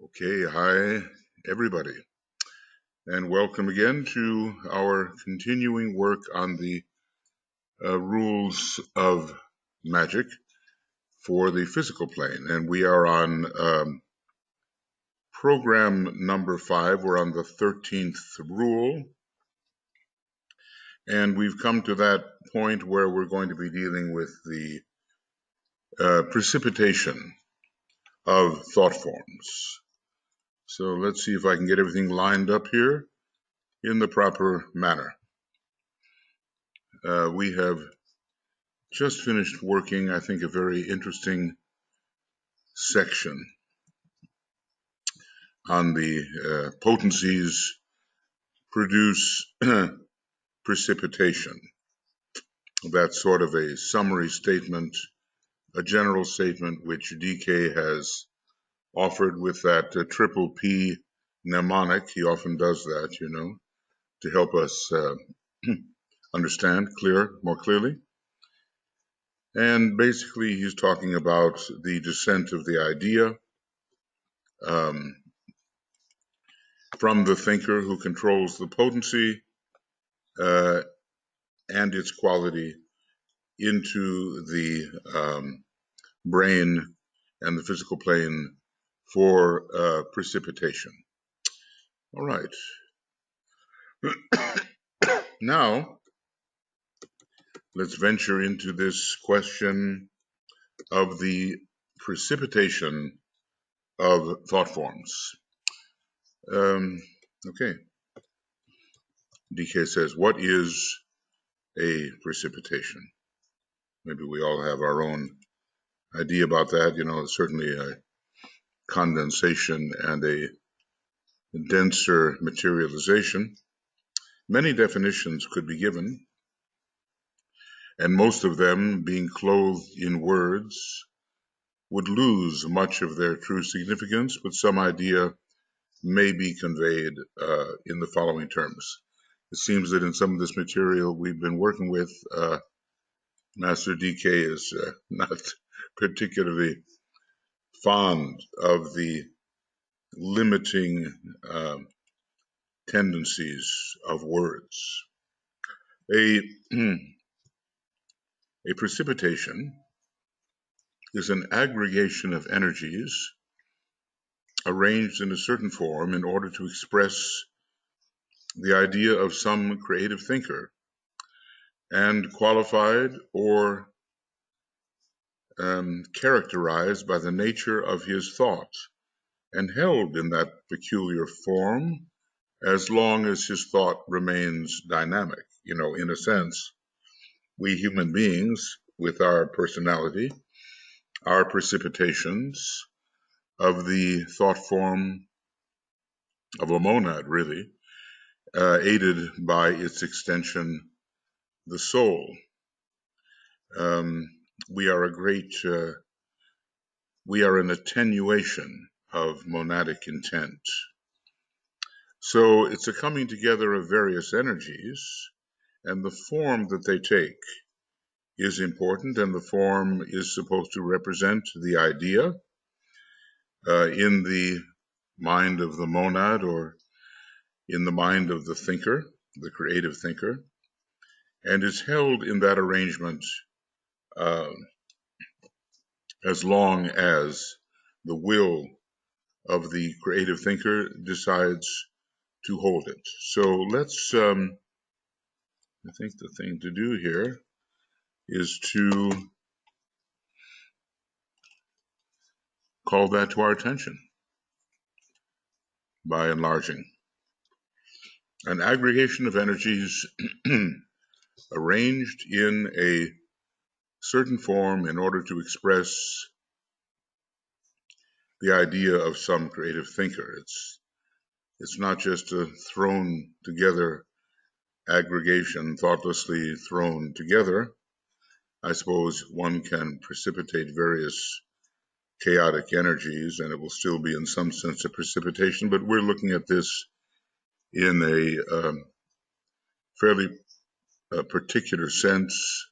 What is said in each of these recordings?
Okay, hi everybody, and welcome again to our continuing work on the rules of magic for the physical plane. And we are on program number 5. We're on the 13th rule, and we've come to that point where we're going to be dealing with the precipitation of thought forms. So let's see if I can get everything lined up here in the proper manner. We have just finished working, I think, a very interesting section on the potencies produce precipitation. That's sort of a summary statement, a general statement which DK has offered with that triple P mnemonic. He often does that, to help us understand more clearly. And basically, he's talking about the descent of the idea from the thinker who controls the potency and its quality into the brain and the physical plane for precipitation. All right. Now, let's venture into this question of the precipitation of thought forms. Okay. DK says, what is a precipitation? Maybe we all have our own idea about that. Certainly a condensation and a denser materialization. Many definitions could be given, and most of them, being clothed in words, would lose much of their true significance, but some idea may be conveyed in the following terms. It seems that in some of this material we've been working with, Master DK is not particularly fond of the limiting tendencies of words. A precipitation is an aggregation of energies arranged in a certain form in order to express the idea of some creative thinker, and qualified or characterized by the nature of his thought, and held in that peculiar form as long as his thought remains dynamic. In a sense, we human beings, with our personality, are precipitations of the thought form of a monad, really, aided by its extension, the soul. We are an attenuation of monadic intent. So it's a coming together of various energies, and the form that they take is important, and the form is supposed to represent the idea in the mind of the monad, or in the mind of the thinker, the creative thinker, and is held in that arrangement as long as the will of the creative thinker decides to hold it. So let's, I think the thing to do here is to call that to our attention by enlarging. An aggregation of energies arranged in a certain form in order to express the idea of some creative thinker. It's not just a thrown together aggregation, thoughtlessly thrown together. I suppose one can precipitate various chaotic energies and it will still be in some sense a precipitation, but we're looking at this in a fairly particular sense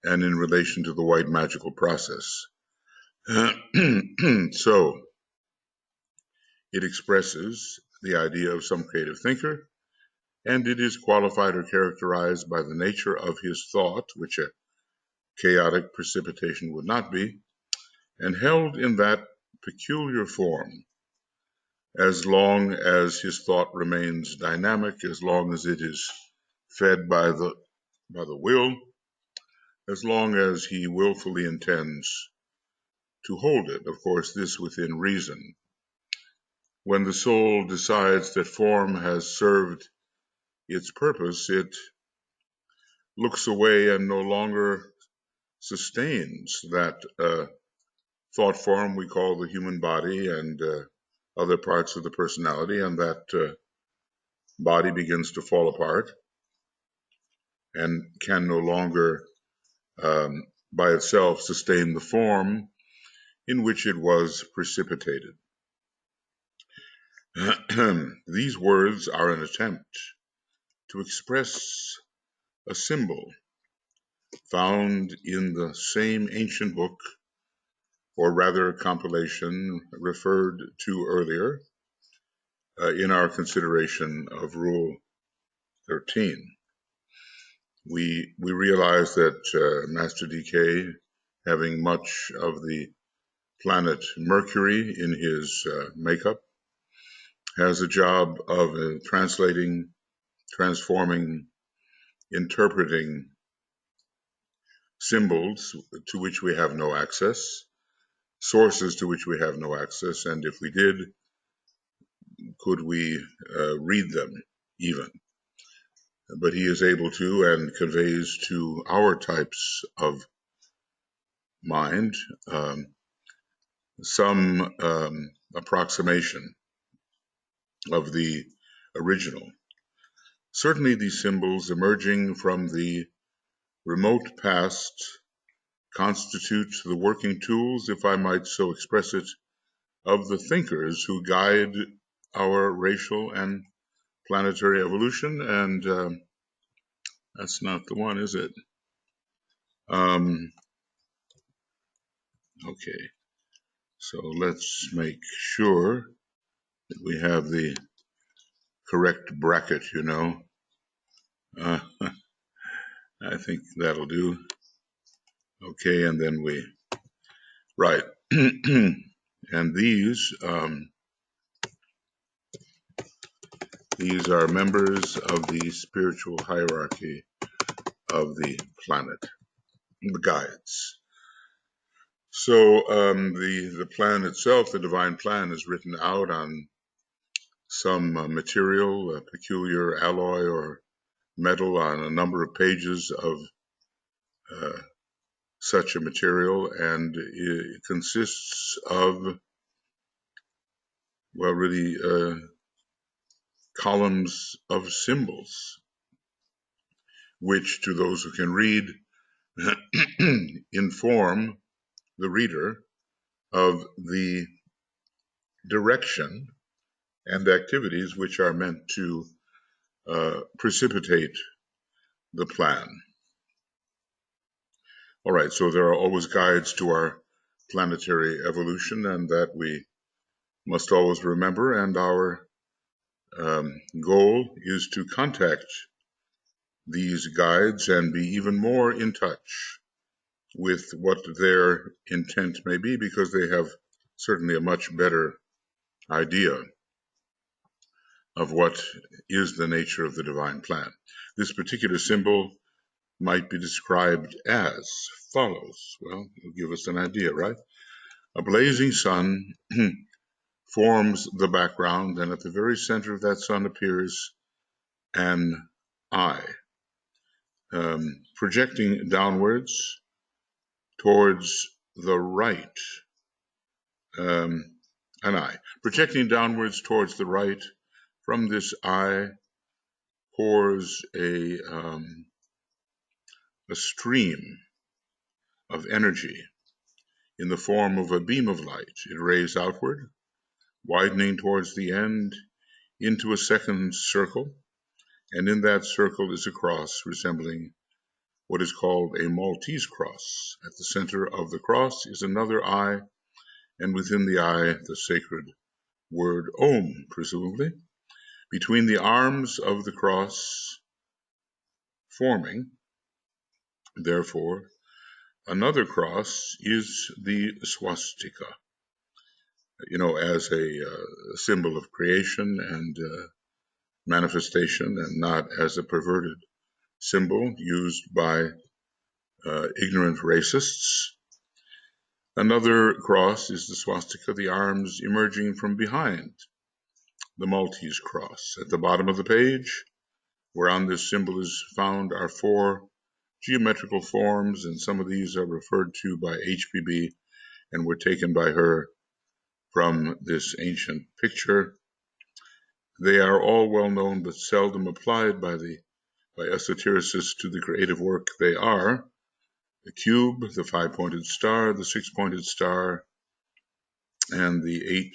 and in relation to the white magical process. So, It expresses the idea of some creative thinker, and it is qualified or characterized by the nature of his thought, which a chaotic precipitation would not be, and held in that peculiar form as long as his thought remains dynamic, as long as it is fed by the will, as long as he willfully intends to hold it. Of course, this within reason. When the soul decides that form has served its purpose, it looks away and no longer sustains that thought form we call the human body and other parts of the personality, and that body begins to fall apart and can no longer by itself sustain the form in which it was precipitated. These words are an attempt to express a symbol found in the same ancient book, or rather compilation referred to earlier in our consideration of Rule XIII. We realize that Master DK, having much of the planet Mercury in his makeup, has a job of translating, transforming, interpreting symbols to which we have no access, sources to which we have no access, and if we did, could we read them even? But he is able to and conveys to our types of mind some approximation of the original. Certainly these symbols emerging from the remote past constitute the working tools, if I might so express it, of the thinkers who guide our racial and planetary evolution, and that's not the one, is it? Okay, so let's make sure that we have the correct bracket, I think that'll do. Okay, and then right. And these are members of the spiritual hierarchy of the planet, the guides. So the plan itself, the divine plan, is written out on some material, a peculiar alloy or metal on a number of pages of such a material, and it consists of, well, really columns of symbols, which to those who can read inform the reader of the direction and activities which are meant to precipitate the plan. All right, so there are always guides to our planetary evolution, and that we must always remember, and our goal is to contact these guides and be even more in touch with what their intent may be, because they have certainly a much better idea of what is the nature of the divine plan. This particular symbol might be described as follows. Well, it'll give us an idea, right? A blazing sun forms the background, and at the very center of that sun appears an eye, projecting downwards towards the right. An eye. Projecting downwards towards the right, from this eye pours a stream of energy in the form of a beam of light. It rays outward, widening towards the end into a second circle, and in that circle is a cross resembling what is called a Maltese cross. At the center of the cross is another eye, and within the eye the sacred word Om, presumably, between the arms of the cross, forming, therefore, another cross is the swastika, as a symbol of creation and manifestation, and not as a perverted symbol used by ignorant racists. Another cross is the swastika, the arms emerging from behind the Maltese cross. At the bottom of the page, whereon this symbol is found, are 4 geometrical forms, and some of these are referred to by HPB and were taken by her from this ancient picture. They are all well known but seldom applied by esotericists to the creative work they are: the cube, the 5-pointed star, the 6-pointed star, and the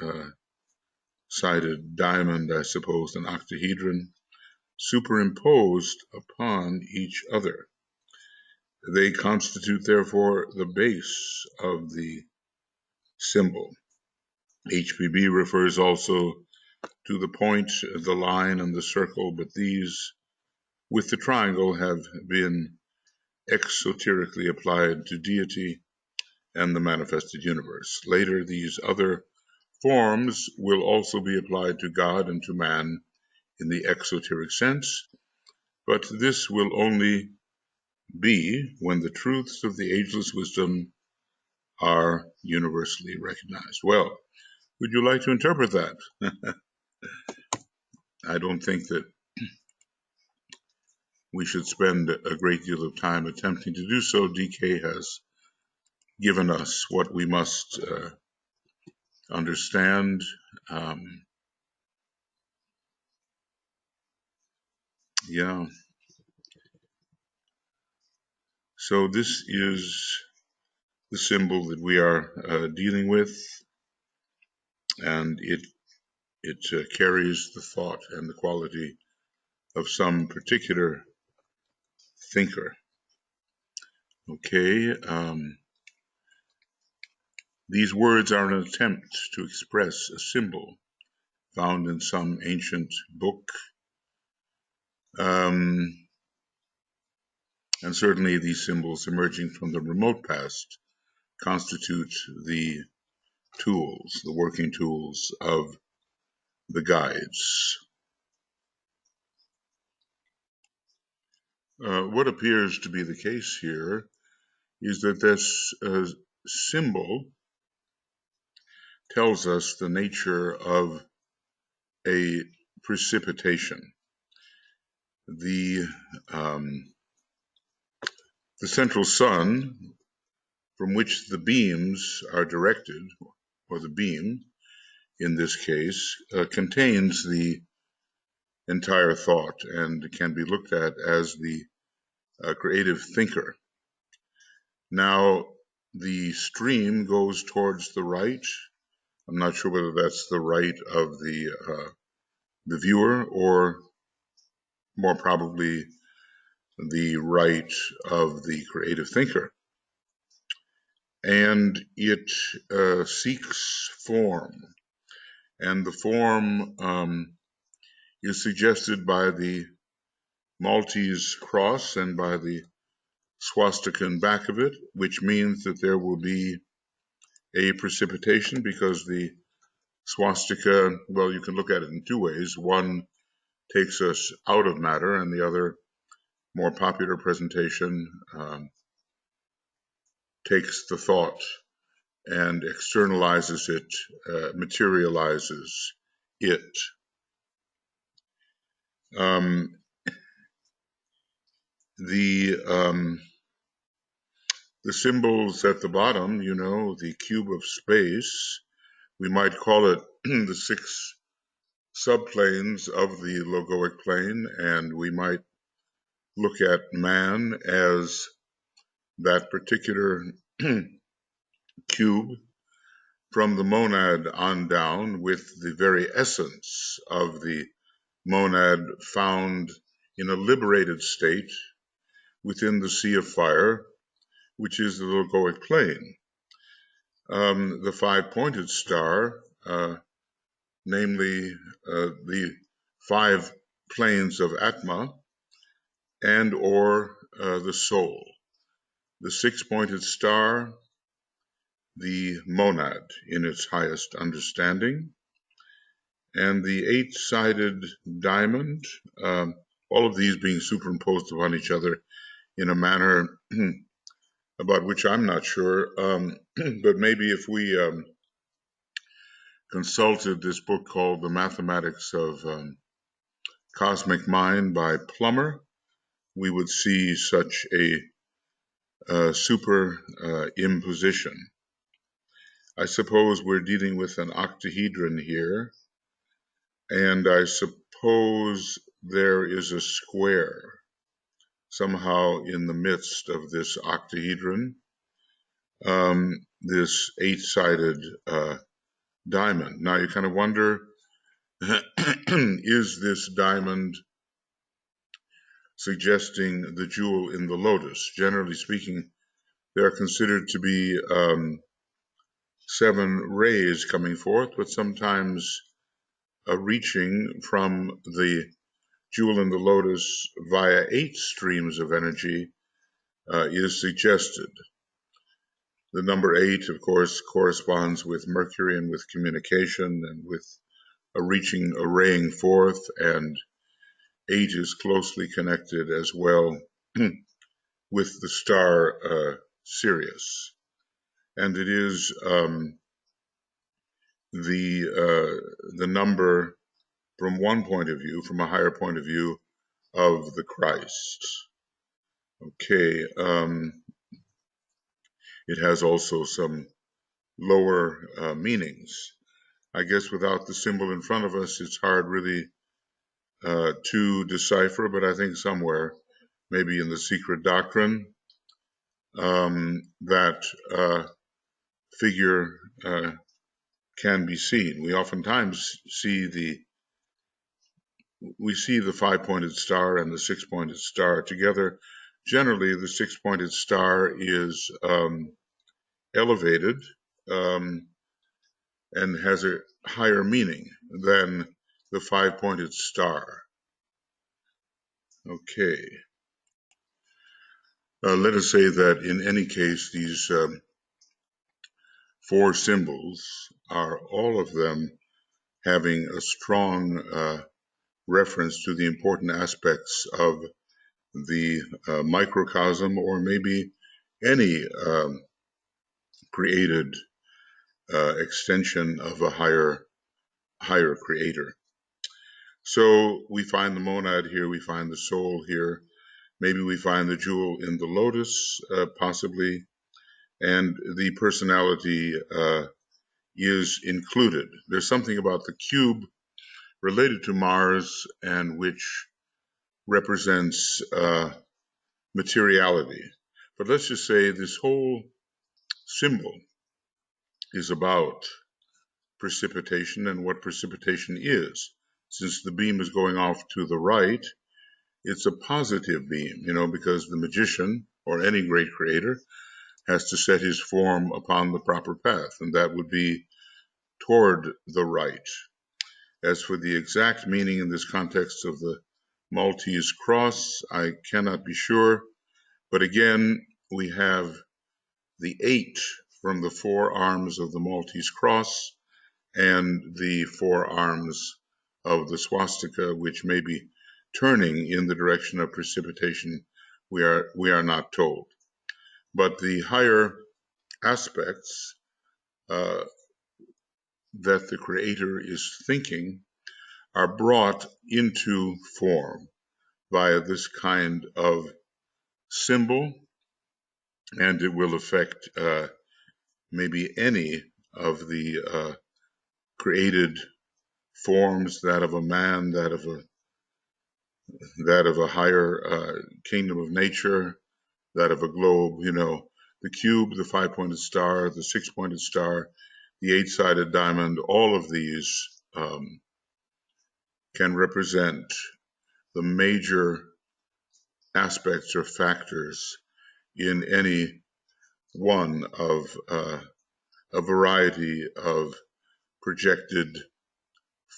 8-sided diamond, I suppose, an octahedron, superimposed upon each other. They constitute, therefore, the base of the symbol. HPB refers also to the point, the line, and the circle, but these, with the triangle, have been exoterically applied to deity and the manifested universe. Later, these other forms will also be applied to God and to man in the exoteric sense, but this will only be when the truths of the ageless wisdom are universally recognized. Well, would you like to interpret that? I don't think that we should spend a great deal of time attempting to do so. DK has given us what we must understand. Yeah. So this is the symbol that we are dealing with, and it carries the thought and the quality of some particular thinker. Okay. These words are an attempt to express a symbol found in some ancient book. And certainly these symbols emerging from the remote past constitute the tools, the working tools of the guides. What appears to be the case here is that this symbol tells us the nature of a precipitation. The central sun from which the beams are directed, or the beam in this case, contains the entire thought and can be looked at as the creative thinker. Now, the stream goes towards the right. I'm not sure whether that's the right of the viewer, or more probably the right of the creative thinker. And it seeks form. And the form is suggested by the Maltese cross and by the swastika in back of it, which means that there will be a precipitation, because the swastika, well, you can look at it in 2 ways. One takes us out of matter, and the other, more popular presentation, takes the thought and externalizes it, materializes it. The symbols at the bottom, the cube of space, we might call it the 6 subplanes of the logoic plane, and we might look at man as that particular cube from the monad on down, with the very essence of the monad found in a liberated state within the sea of fire, which is the logoic plane. The 5-pointed star namely the 5 planes of Atma and or the soul, the 6-pointed star, the monad in its highest understanding, and the 8-sided diamond, all of these being superimposed upon each other in a manner about which I'm not sure, but maybe if we consulted this book called The Mathematics of Cosmic Mind by Plummer, we would see such a super imposition. I suppose we're dealing with an octahedron here, and I suppose there is a square somehow in the midst of this octahedron, this 8-sided diamond. Now you kind of wonder, is this diamond suggesting the jewel in the lotus? Generally speaking, they are considered to be 7 rays coming forth, but sometimes reaching from the jewel in the lotus via 8 streams of energy is suggested. The number 8, of course, corresponds with Mercury and with communication and with a reaching, a raying forth, and 8 is closely connected as well with the star Sirius. And it is the number from one point of view, from a higher point of view, of the Christ. Okay, it has also some lower meanings. I guess without the symbol in front of us, it's hard really to decipher, but I think somewhere, maybe in the secret doctrine, that figure can be seen. We oftentimes see the 5-pointed star and the 6-pointed star together. Generally, the 6-pointed star is elevated and has a higher meaning than the 5-pointed star. Okay. Let us say that in any case, these 4 symbols are all of them having a strong reference to the important aspects of the microcosm, or maybe any created extension of a higher creator. So we find the monad here, we find the soul here, maybe we find the jewel in the lotus, possibly, and the personality is included. There's something about the cube related to Mars and which represents materiality. But let's just say this whole symbol is about precipitation and what precipitation is. Since the beam is going off to the right, it's a positive beam, because the magician or any great creator has to set his form upon the proper path, and that would be toward the right. As for the exact meaning in this context of the Maltese cross, I cannot be sure, but again, we have the 8 from the 4 arms of the Maltese cross and the 4 arms of the swastika, which may be turning in the direction of precipitation. We are not told. But the higher aspects that the creator is thinking are brought into form via this kind of symbol, and it will affect maybe any of the created forms, that of a man, that of a higher kingdom of nature, that of a globe, the cube, the 5-pointed star, the 6-pointed star, the 8-sided diamond, all of these can represent the major aspects or factors in any one of a variety of projected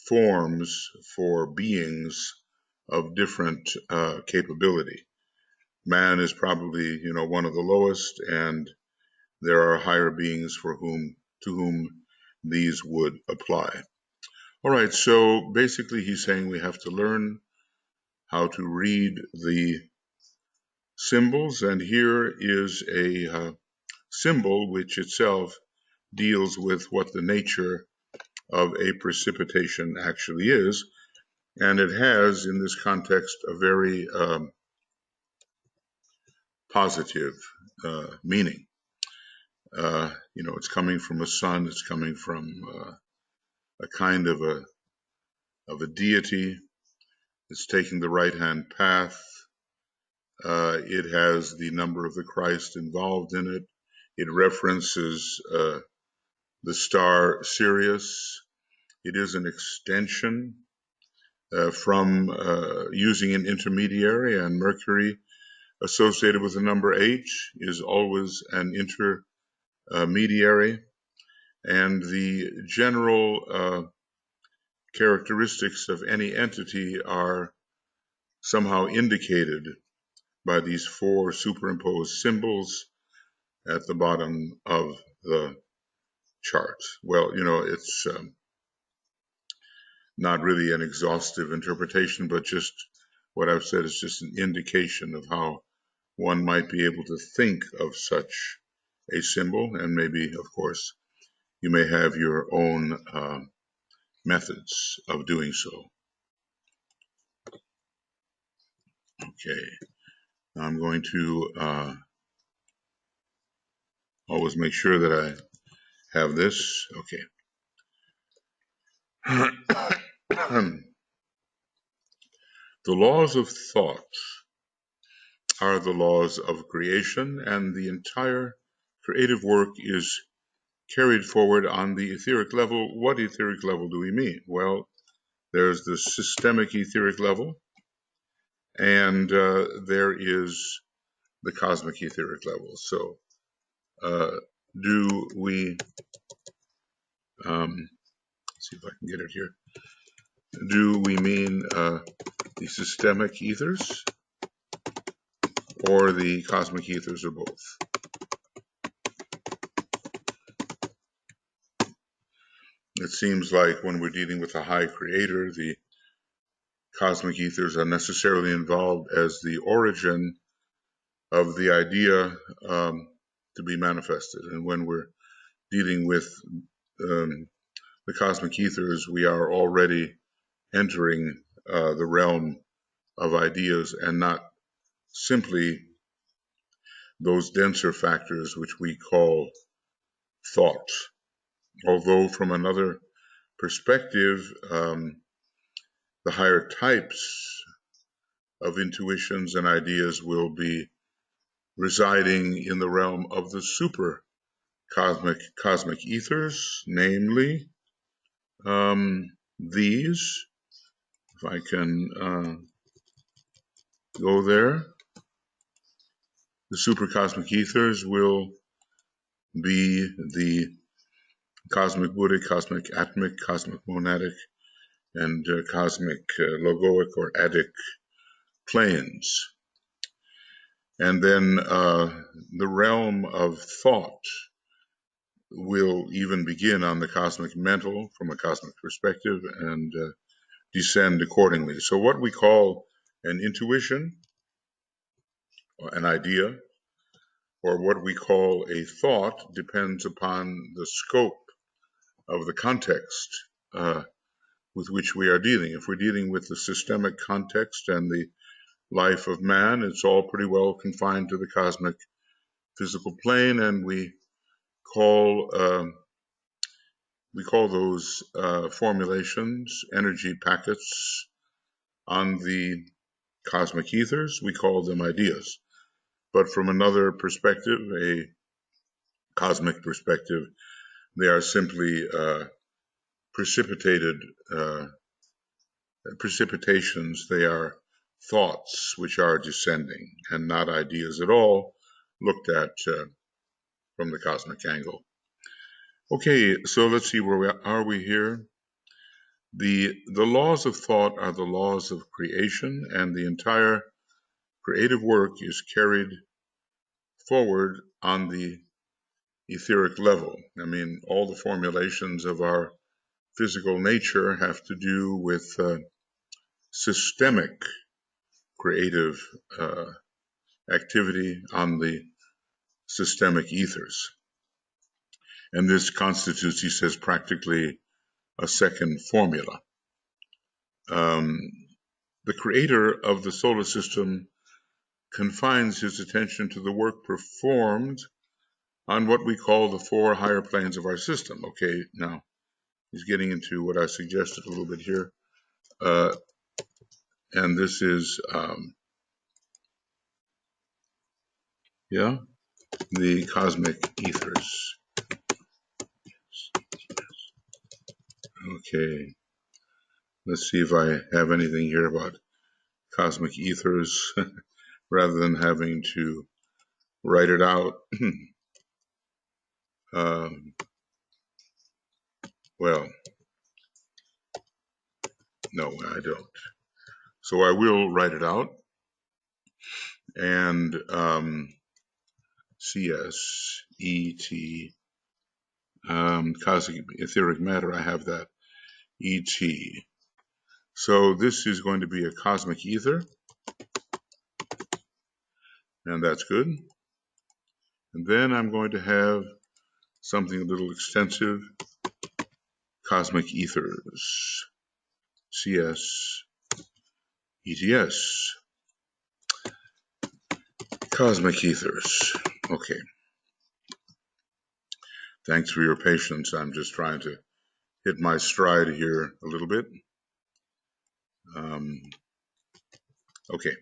forms for beings of different capability. Man is probably, one of the lowest, and there are higher beings to whom these would apply. All right, so basically he's saying we have to learn how to read the symbols, and here is a symbol which itself deals with what the nature of a precipitation actually is, and it has, in this context, a very positive meaning. It's coming from a sun, it's coming from a kind of a deity, it's taking the right-hand path. It has the number of the Christ involved in it. It references the star Sirius. It is an extension from using an intermediary, and Mercury associated with the number 8 is always an intermediary. And the general characteristics of any entity are somehow indicated by these 4 superimposed symbols at the bottom of the chart. Well, it's not really an exhaustive interpretation, but just what I've said is just an indication of how one might be able to think of such a symbol, and maybe, of course, you may have your own methods of doing so. Okay, I'm going to always make sure that I have this. Okay. The laws of thought are the laws of creation, and the entire creative work is carried forward on the etheric level. What etheric level do we mean? Well, there's the systemic etheric level, and there is the cosmic etheric level. So do we, let's see if I can get it here. Do we mean the systemic ethers or the cosmic ethers, or both? It seems like when we're dealing with a high creator, the cosmic ethers are necessarily involved as the origin of the idea to be manifested. And when we're dealing with the cosmic ethers, we are already entering the realm of ideas, and not simply those denser factors which we call thought. Although from another perspective, the higher types of intuitions and ideas will be residing in the realm of the super cosmic ethers, namely these. If I can go there, the super cosmic ethers will be the cosmic Buddhic, cosmic atomic, cosmic monadic, and cosmic logoic or adic planes. And then the realm of thought will even begin on the cosmic mental from a cosmic perspective and descend accordingly. So what we call an intuition, an idea, or what we call a thought depends upon the scope of the context with which we are dealing. If we're dealing with the systemic context and the life of man, it's all pretty well confined to the cosmic physical plane, and we call those formulations energy packets on the cosmic ethers. We call them ideas. But from another perspective, a cosmic perspective, they are simply precipitations. They are thoughts which are descending, and not ideas at all, looked at from the cosmic angle. Okay, so let's see, where are we here? The laws of thought are the laws of creation, and the entire creative work is carried forward on the etheric level. I mean, all the formulations of our physical nature have to do with systemic creative activity on the systemic ethers. And this constitutes, he says, practically a second formula. The creator of the solar system confines his attention to the work performed on what we call the four higher planes of our system. Okay, now he's getting into what I suggested a little bit here. And this is, the cosmic ethers. Okay, let's see if I have anything here about cosmic ethers rather than having to write it out. Well, no, I don't. So I will write it out. And CSET, cosmic etheric matter, I have that ET. So this is going to be a cosmic ether, and that's good. And then I'm going to have something a little extensive, cosmic ethers, CS, ETS, cosmic ethers. Okay. Thanks for your patience. I'm just trying to hit my stride here a little bit. Okay.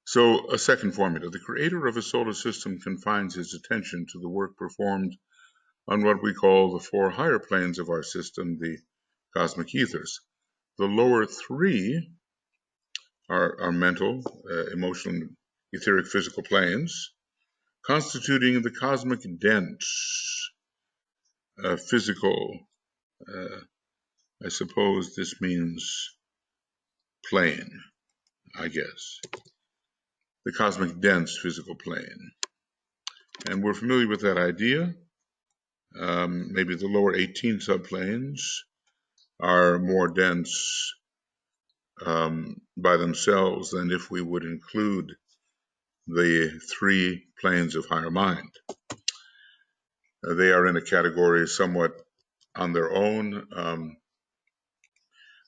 So a second formula. The creator of a solar system confines his attention to the work performed on what we call the four higher planes of our system, the cosmic ethers. The lower three are mental, emotional, etheric, physical planes, constituting the cosmic dense, physical, I suppose this means plane, I guess. The cosmic dense physical plane. And we're familiar with that idea. Maybe the lower 18 subplanes are more dense by themselves than if we would include the three planes of higher mind. They are in a category somewhat on their own.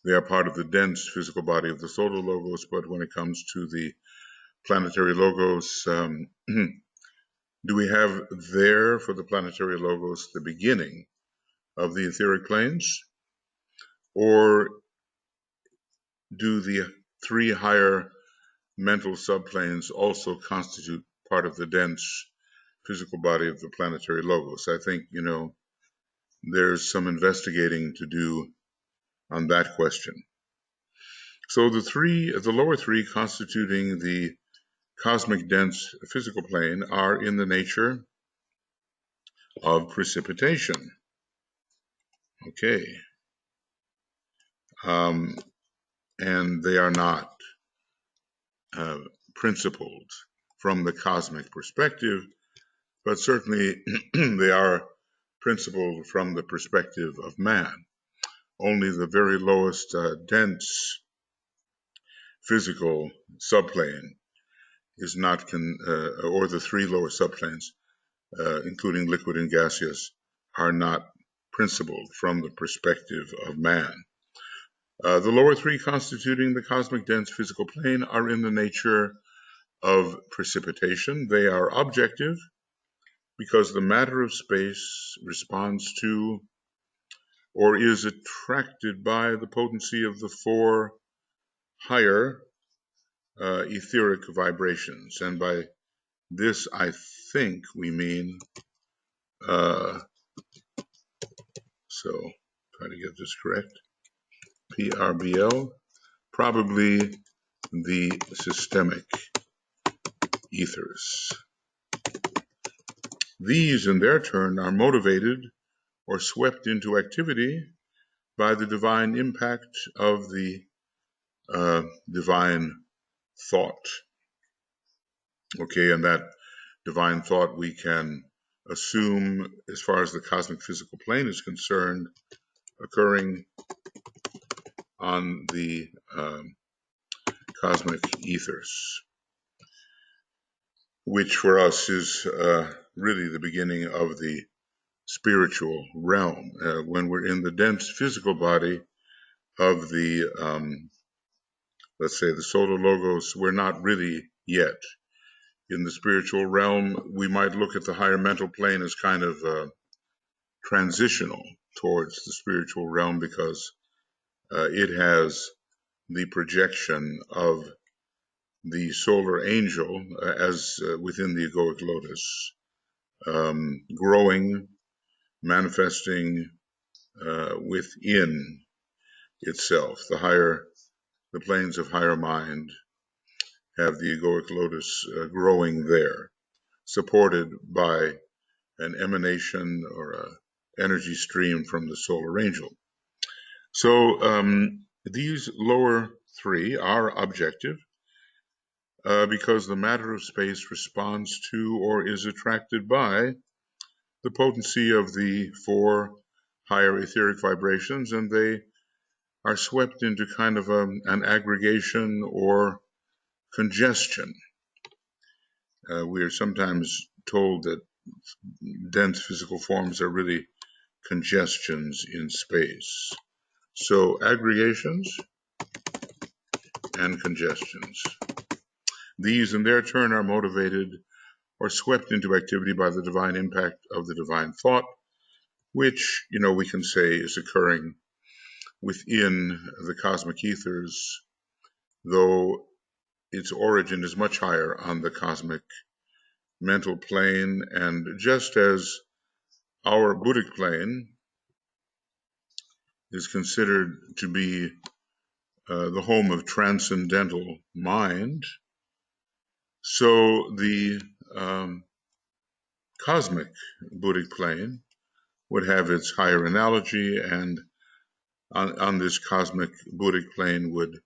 They are part of the dense physical body of the solar logos, but when it comes to the planetary logos, do we have there for the planetary logos the beginning of the etheric planes? Or do the three higher mental subplanes also constitute part of the dense physical body of the planetary logos? I think, there's some investigating to do on that question. So the lower three constituting the cosmic dense physical plane are in the nature of precipitation. Okay. And they are not principled from the cosmic perspective, but certainly they are principled from the perspective of man. Only the very lowest dense physical subplane is not, or the three lower subplanes, including liquid and gaseous, are not principled from the perspective of man. The lower three constituting the cosmic dense physical plane are in the nature of precipitation. They are objective because the matter of space responds to or is attracted by the potency of the four higher etheric vibrations. And by this, I think we mean, so try to get this correct, PRBL, probably the systemic ethers. These, in their turn, are motivated or swept into activity by the divine impact of the divine thought. Okay, and that divine thought we can assume, as far as the cosmic physical plane is concerned, occurring on the cosmic ethers, which for us is really the beginning of the spiritual realm. When we're in the dense physical body of the, let's say, the solar logos, we're not really yet. In the spiritual realm, we might look at the higher mental plane as kind of transitional towards the spiritual realm, because it has the projection of the solar angel as within the egoic lotus, growing, manifesting within itself. The planes of higher mind have the egoic lotus growing there, supported by an emanation or an energy stream from the solar angel. So these lower three are objective because the matter of space responds to or is attracted by the potency of the four higher etheric vibrations, and they are swept into kind of an aggregation or congestion. We are sometimes told that dense physical forms are really congestions in space. So aggregations and congestions. These in their turn are motivated or swept into activity by the divine impact of the divine thought, which, we can say is occurring within the cosmic ethers, though its origin is much higher on the cosmic mental plane. And just as our Buddhic plane is considered to be the home of transcendental mind, so the cosmic Buddhic plane would have its higher analogy, and on this cosmic Buddhic plane would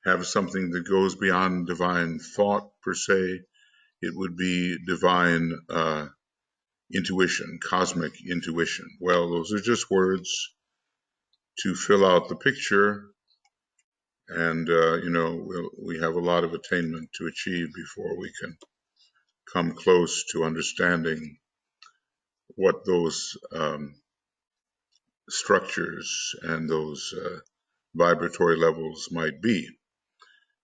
have something that goes beyond divine thought per se. It would be divine intuition, cosmic intuition. Well, those are just words to fill out the picture, and we have a lot of attainment to achieve before we can come close to understanding what those structures and those vibratory levels might be.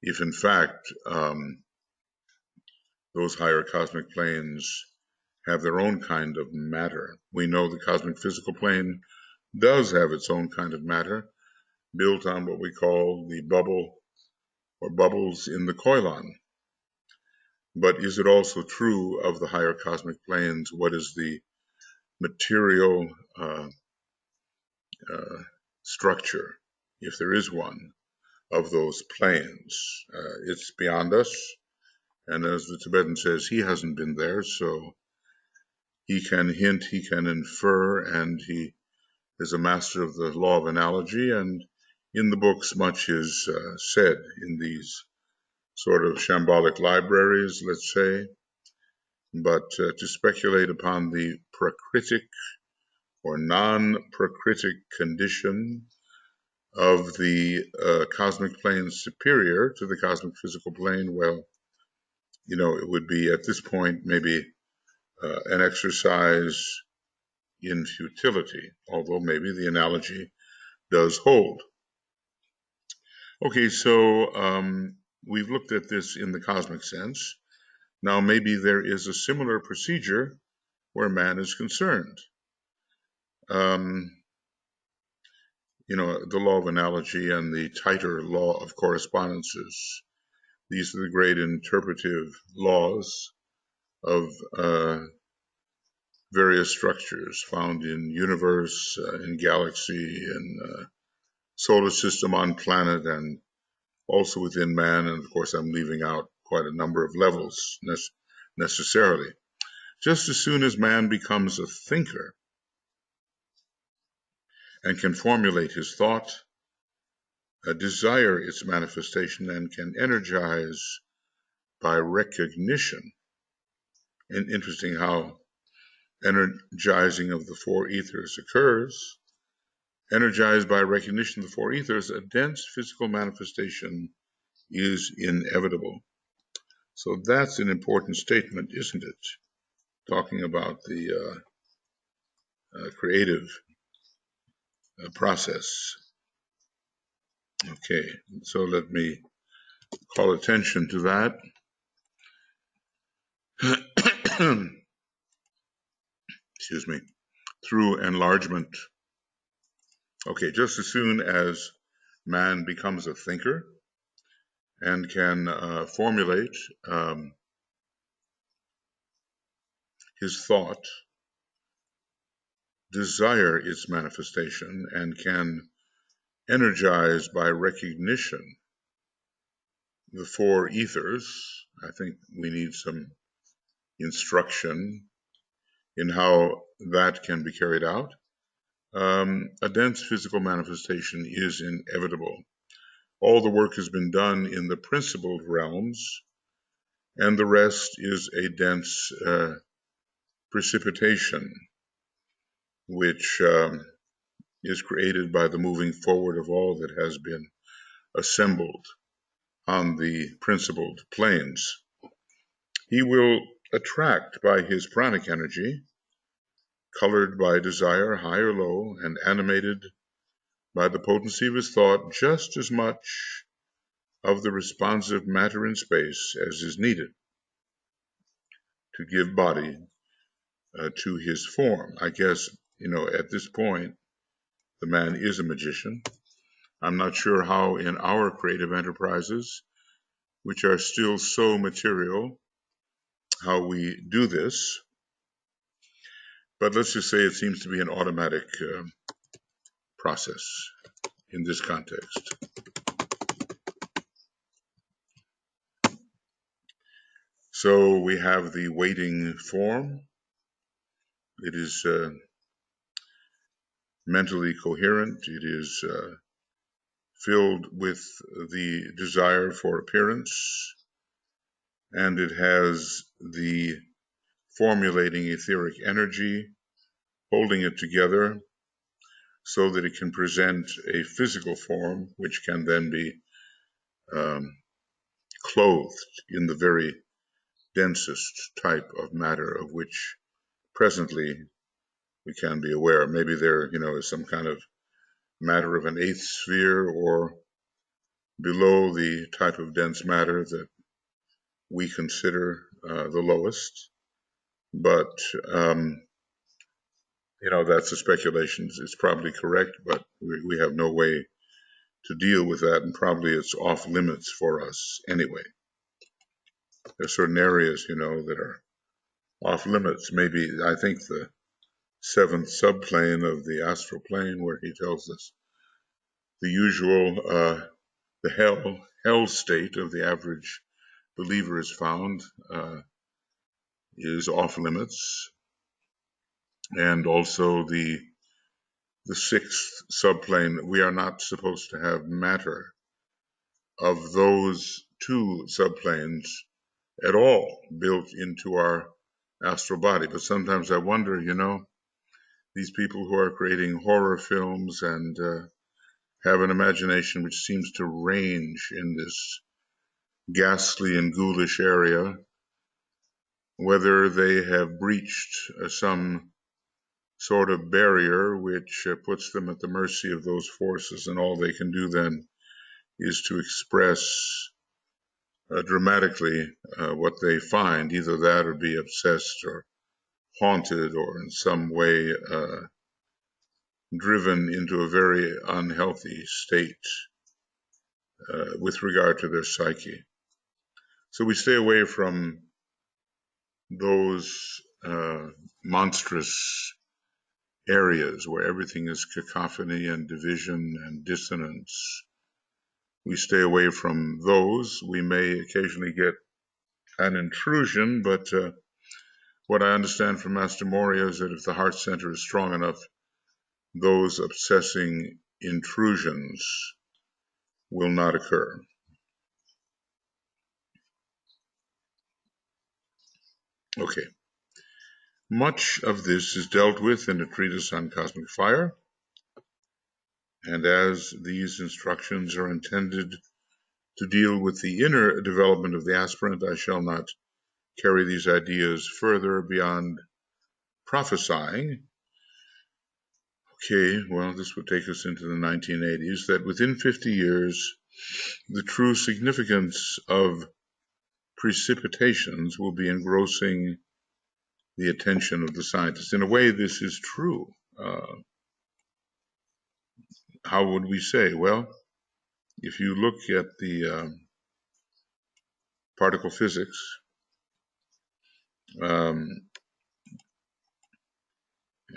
If in fact those higher cosmic planes have their own kind of matter. We know the cosmic physical plane does have its own kind of matter, built on what we call the bubble or bubbles in the koilon. But is it also true of the higher cosmic planes? What is the material structure, if there is one, of those planes? It's beyond us. And as the Tibetan says, he hasn't been there, so he can hint, he can infer, and he is a master of the law of analogy. And in the books, much is said in these sort of shambolic libraries, let's say. But to speculate upon the prakritic or non-prakritic condition of the cosmic plane superior to the cosmic physical plane, well, it would be at this point maybe an exercise in futility, although maybe the analogy does hold. Okay, so we've looked at this in the cosmic sense. Now maybe there is a similar procedure where man is concerned. The law of analogy and the tighter law of correspondences. These are the great interpretive laws of various structures found in universe, in galaxy, in solar system, on planet, and also within man. And of course, I'm leaving out quite a number of levels necessarily. Just as soon as man becomes a thinker and can formulate his thought, desire its manifestation, and can energize by recognition. And interesting how energizing of the four ethers occurs. Energized by recognition of the four ethers, a dense physical manifestation is inevitable. So that's an important statement, isn't it? Talking about the creative process. Okay, so let me call attention to that. Excuse me. Through enlargement. Okay, just as soon as man becomes a thinker and can formulate his thought, desire its manifestation, and can energize by recognition the four ethers, I think we need some instruction in how that can be carried out. A dense physical manifestation is inevitable. All the work has been done in the principled realms, and the rest is a dense precipitation, which is created by the moving forward of all that has been assembled on the principled planes. He will attract by his pranic energy, colored by desire, high or low, and animated by the potency of his thought, just as much of the responsive matter in space as is needed to give body to his form. I guess, at this point, the man is a magician. I'm not sure how in our creative enterprises, which are still so material, how we do this. But let's just say it seems to be an automatic process in this context. So we have the waiting form. It is mentally coherent. It is filled with the desire for appearance, and it has the formulating etheric energy, holding it together so that it can present a physical form, which can then be clothed in the very densest type of matter of which presently we can be aware. Maybe there, is some kind of matter of an eighth sphere or below the type of dense matter that we consider the lowest. But, that's a speculation. It's probably correct, but we have no way to deal with that, and probably it's off limits for us anyway. There are certain areas, that are off limits. Maybe, I think, the seventh subplane of the astral plane, where he tells us the usual, the hell state of the average believer is found, is off limits. And also the sixth subplane, we are not supposed to have matter of those two subplanes at all built into our astral body. But sometimes I wonder, these people who are creating horror films and have an imagination which seems to range in this ghastly and ghoulish area, whether they have breached some sort of barrier which puts them at the mercy of those forces, and all they can do then is to express dramatically what they find, either that or be obsessed or haunted or in some way driven into a very unhealthy state with regard to their psyche. So we stay away from those monstrous areas where everything is cacophony and division and dissonance. We stay away from those. We may occasionally get an intrusion, but what I understand from Master Moria is that if the heart center is strong enough, those obsessing intrusions will not occur. Okay. Much of this is dealt with in a treatise on cosmic fire, and as these instructions are intended to deal with the inner development of the aspirant, I shall not carry these ideas further beyond prophesying. Okay, well, this would take us into the 1980s, that within 50 years, the true significance of precipitations will be engrossing the attention of the scientists. In a way, this is true. How would we say? Well, if you look at the particle physics,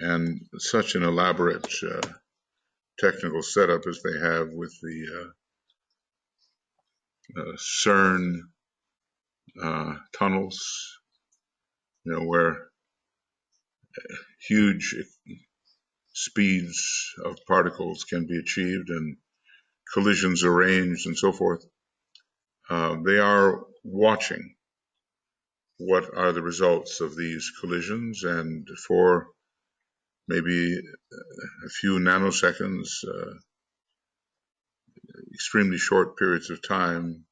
and such an elaborate technical setup as they have with the CERN tunnels, where huge speeds of particles can be achieved and collisions arranged and so forth. They are watching what are the results of these collisions, and for maybe a few nanoseconds, extremely short periods of time,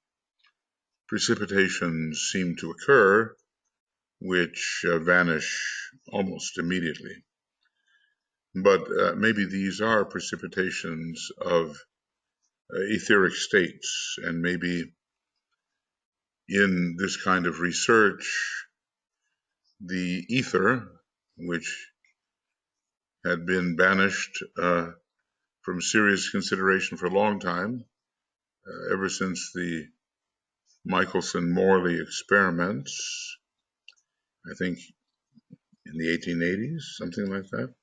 precipitations seem to occur which vanish almost immediately. But maybe these are precipitations of etheric states, and maybe in this kind of research, the ether, which had been banished from serious consideration for a long time, ever since the Michelson-Morley experiments, I think in the 1880s, something like that,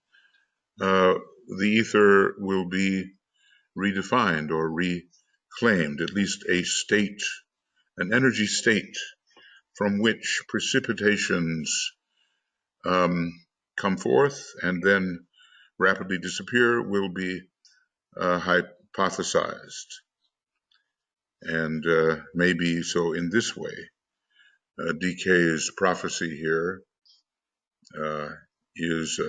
the ether will be redefined or reclaimed, at least a state, an energy state from which precipitations come forth and then rapidly disappear will be hypothesized. And maybe so in this way, DK's prophecy here is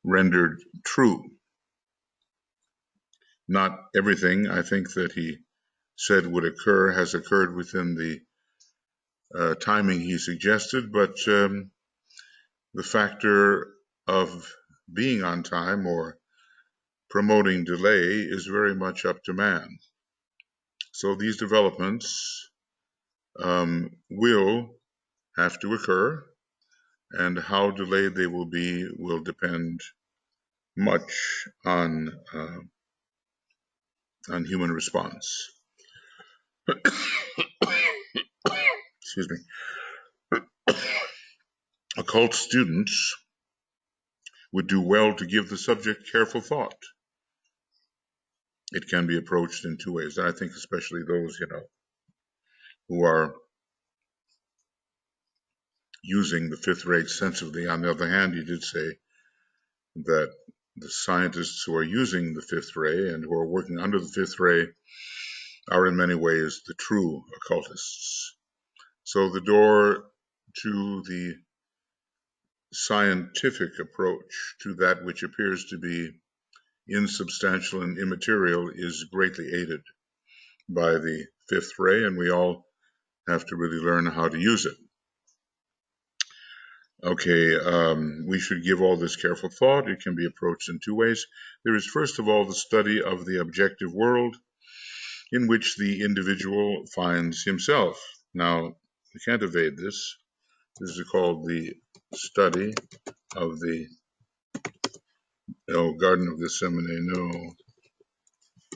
rendered true. Not everything, I think, that he said would occur has occurred within the timing he suggested, but the factor of being on time or promoting delay is very much up to man. So these developments will have to occur, and how delayed they will be will depend much on human response. Excuse me. Occult students would do well to give the subject careful thought. It can be approached in two ways, and I think especially those, who are using the fifth ray extensively. On the other hand, he did say that the scientists who are using the fifth ray and who are working under the fifth ray are in many ways the true occultists. So the door to the scientific approach to that which appears to be insubstantial and immaterial is greatly aided by the fifth ray, and we all have to really learn how to use it. Okay, we should give all this careful thought. It can be approached in two ways. There is, first of all, the study of the objective world in which the individual finds himself. Now, we can't evade this. This is called the study of the Garden of Gethsemane,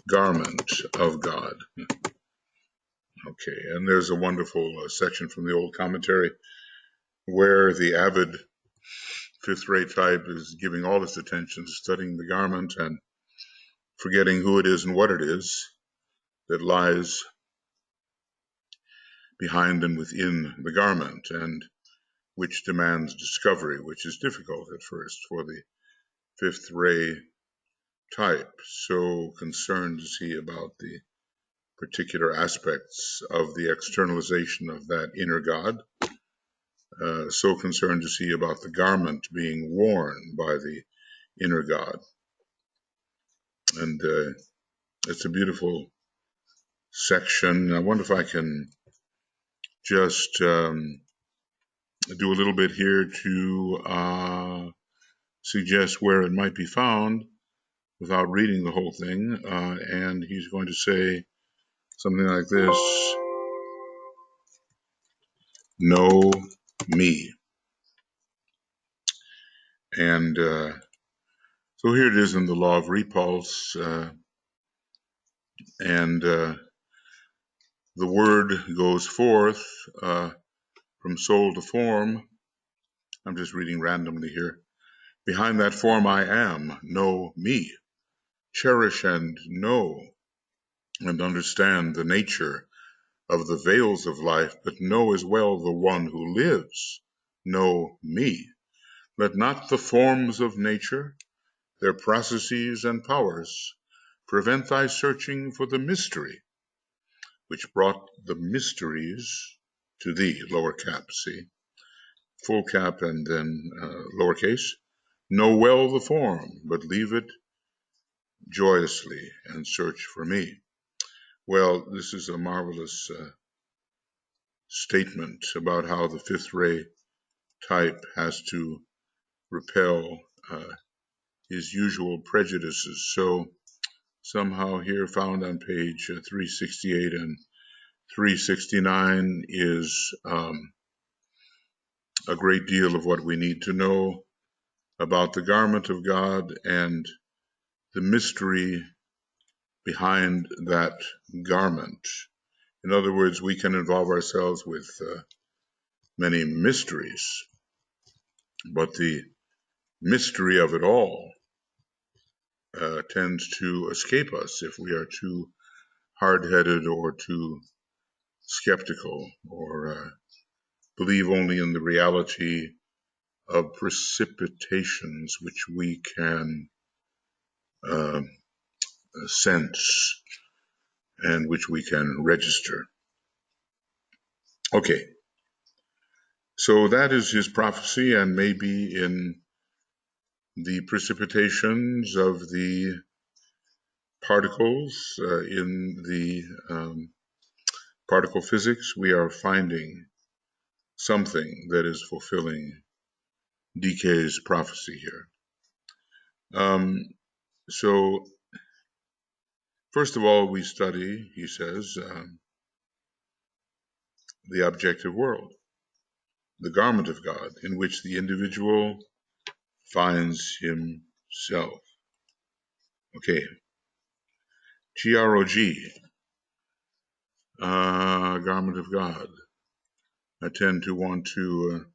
garment of God. Okay, and there's a wonderful section from the old commentary where the avid fifth ray type is giving all his attention to studying the garment and forgetting who it is and what it is that lies behind and within the garment, and which demands discovery, which is difficult at first for the fifth ray type. So concerned is he about the particular aspects of the externalization of that inner God. So concerned is he about the garment being worn by the inner God. And it's a beautiful section. I wonder if I can just do a little bit here to suggest where it might be found without reading the whole thing. And he's going to say something like this: know me. And so here it is in the law of repulse. And the word goes forth from soul to form. I'm just reading randomly here. Behind that form I am, know me. Cherish and know and understand the nature of the veils of life, but know as well the one who lives. Know me. Let not the forms of nature, their processes and powers, prevent thy searching for the mystery which brought the mysteries to thee. Lower cap, see? Full cap and then lowercase. Know well the form, but leave it joyously and search for me. Well, this is a marvelous statement about how the fifth ray type has to repel his usual prejudices. So somehow here found on page 368 and 369 is a great deal of what we need to know about the garment of God and the mystery behind that garment. In other words, we can involve ourselves with many mysteries, but the mystery of it all tends to escape us if we are too hard-headed or too skeptical or believe only in the reality of precipitations which we can uh, sense and which we can register. Okay, so that is his prophecy, and maybe in the precipitations of the particles in the particle physics, we are finding something that is fulfilling DK's prophecy here. So, first of all, we study, he says, the objective world, the garment of God, in which the individual finds himself. Okay, GROG, garment of God. I tend to want to,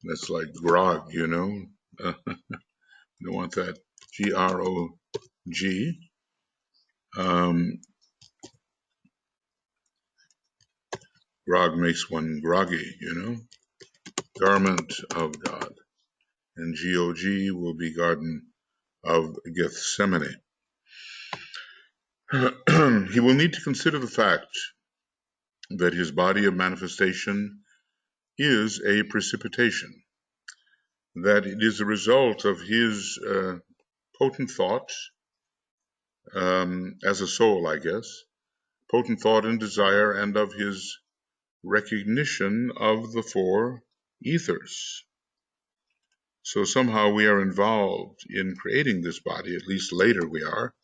that's like grog, you know. Don't want that. GROG. Grog makes one groggy, you know. Garment of God. And GOG will be Garden of Gethsemane. He will need to consider the fact that his body of manifestation is a precipitation, that it is a result of his potent thought as a soul, I guess, potent thought and desire, and of his recognition of the four ethers. So somehow we are involved in creating this body, at least later we are.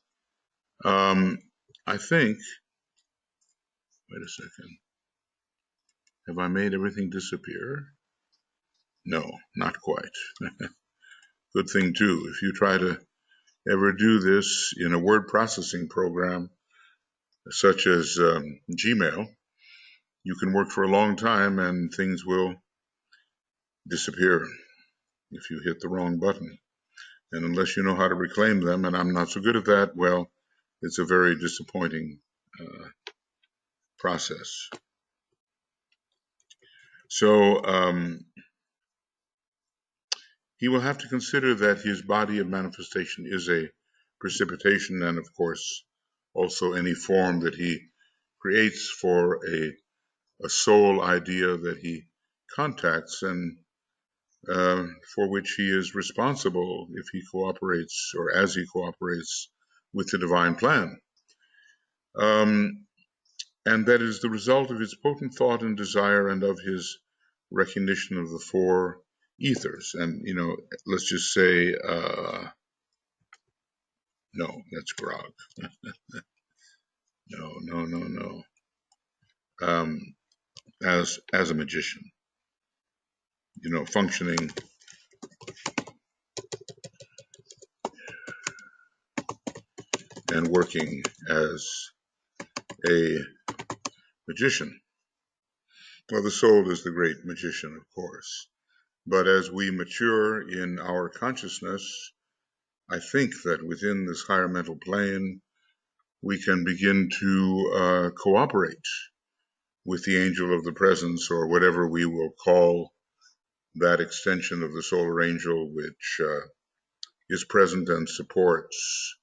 I think, wait a second, have I made everything disappear? No, not quite. Good thing too, if you try to ever do this in a word processing program such as Gmail, you can work for a long time and things will disappear if you hit the wrong button. And unless you know how to reclaim them, and I'm not so good at that, well, it's a very disappointing process. So he will have to consider that his body of manifestation is a precipitation, and of course also any form that he creates for a soul idea that he contacts and for which he is responsible if he cooperates or as he cooperates with the divine plan. And that is the result of his potent thought and desire and of his recognition of the four ethers. And, let's just say, no, that's grog. No. As a magician, functioning and working as a magician. Well, the soul is the great magician, of course. But as we mature in our consciousness, I think that within this higher mental plane, we can begin to cooperate with the angel of the presence, or whatever we will call that extension of the solar angel, which is present and supports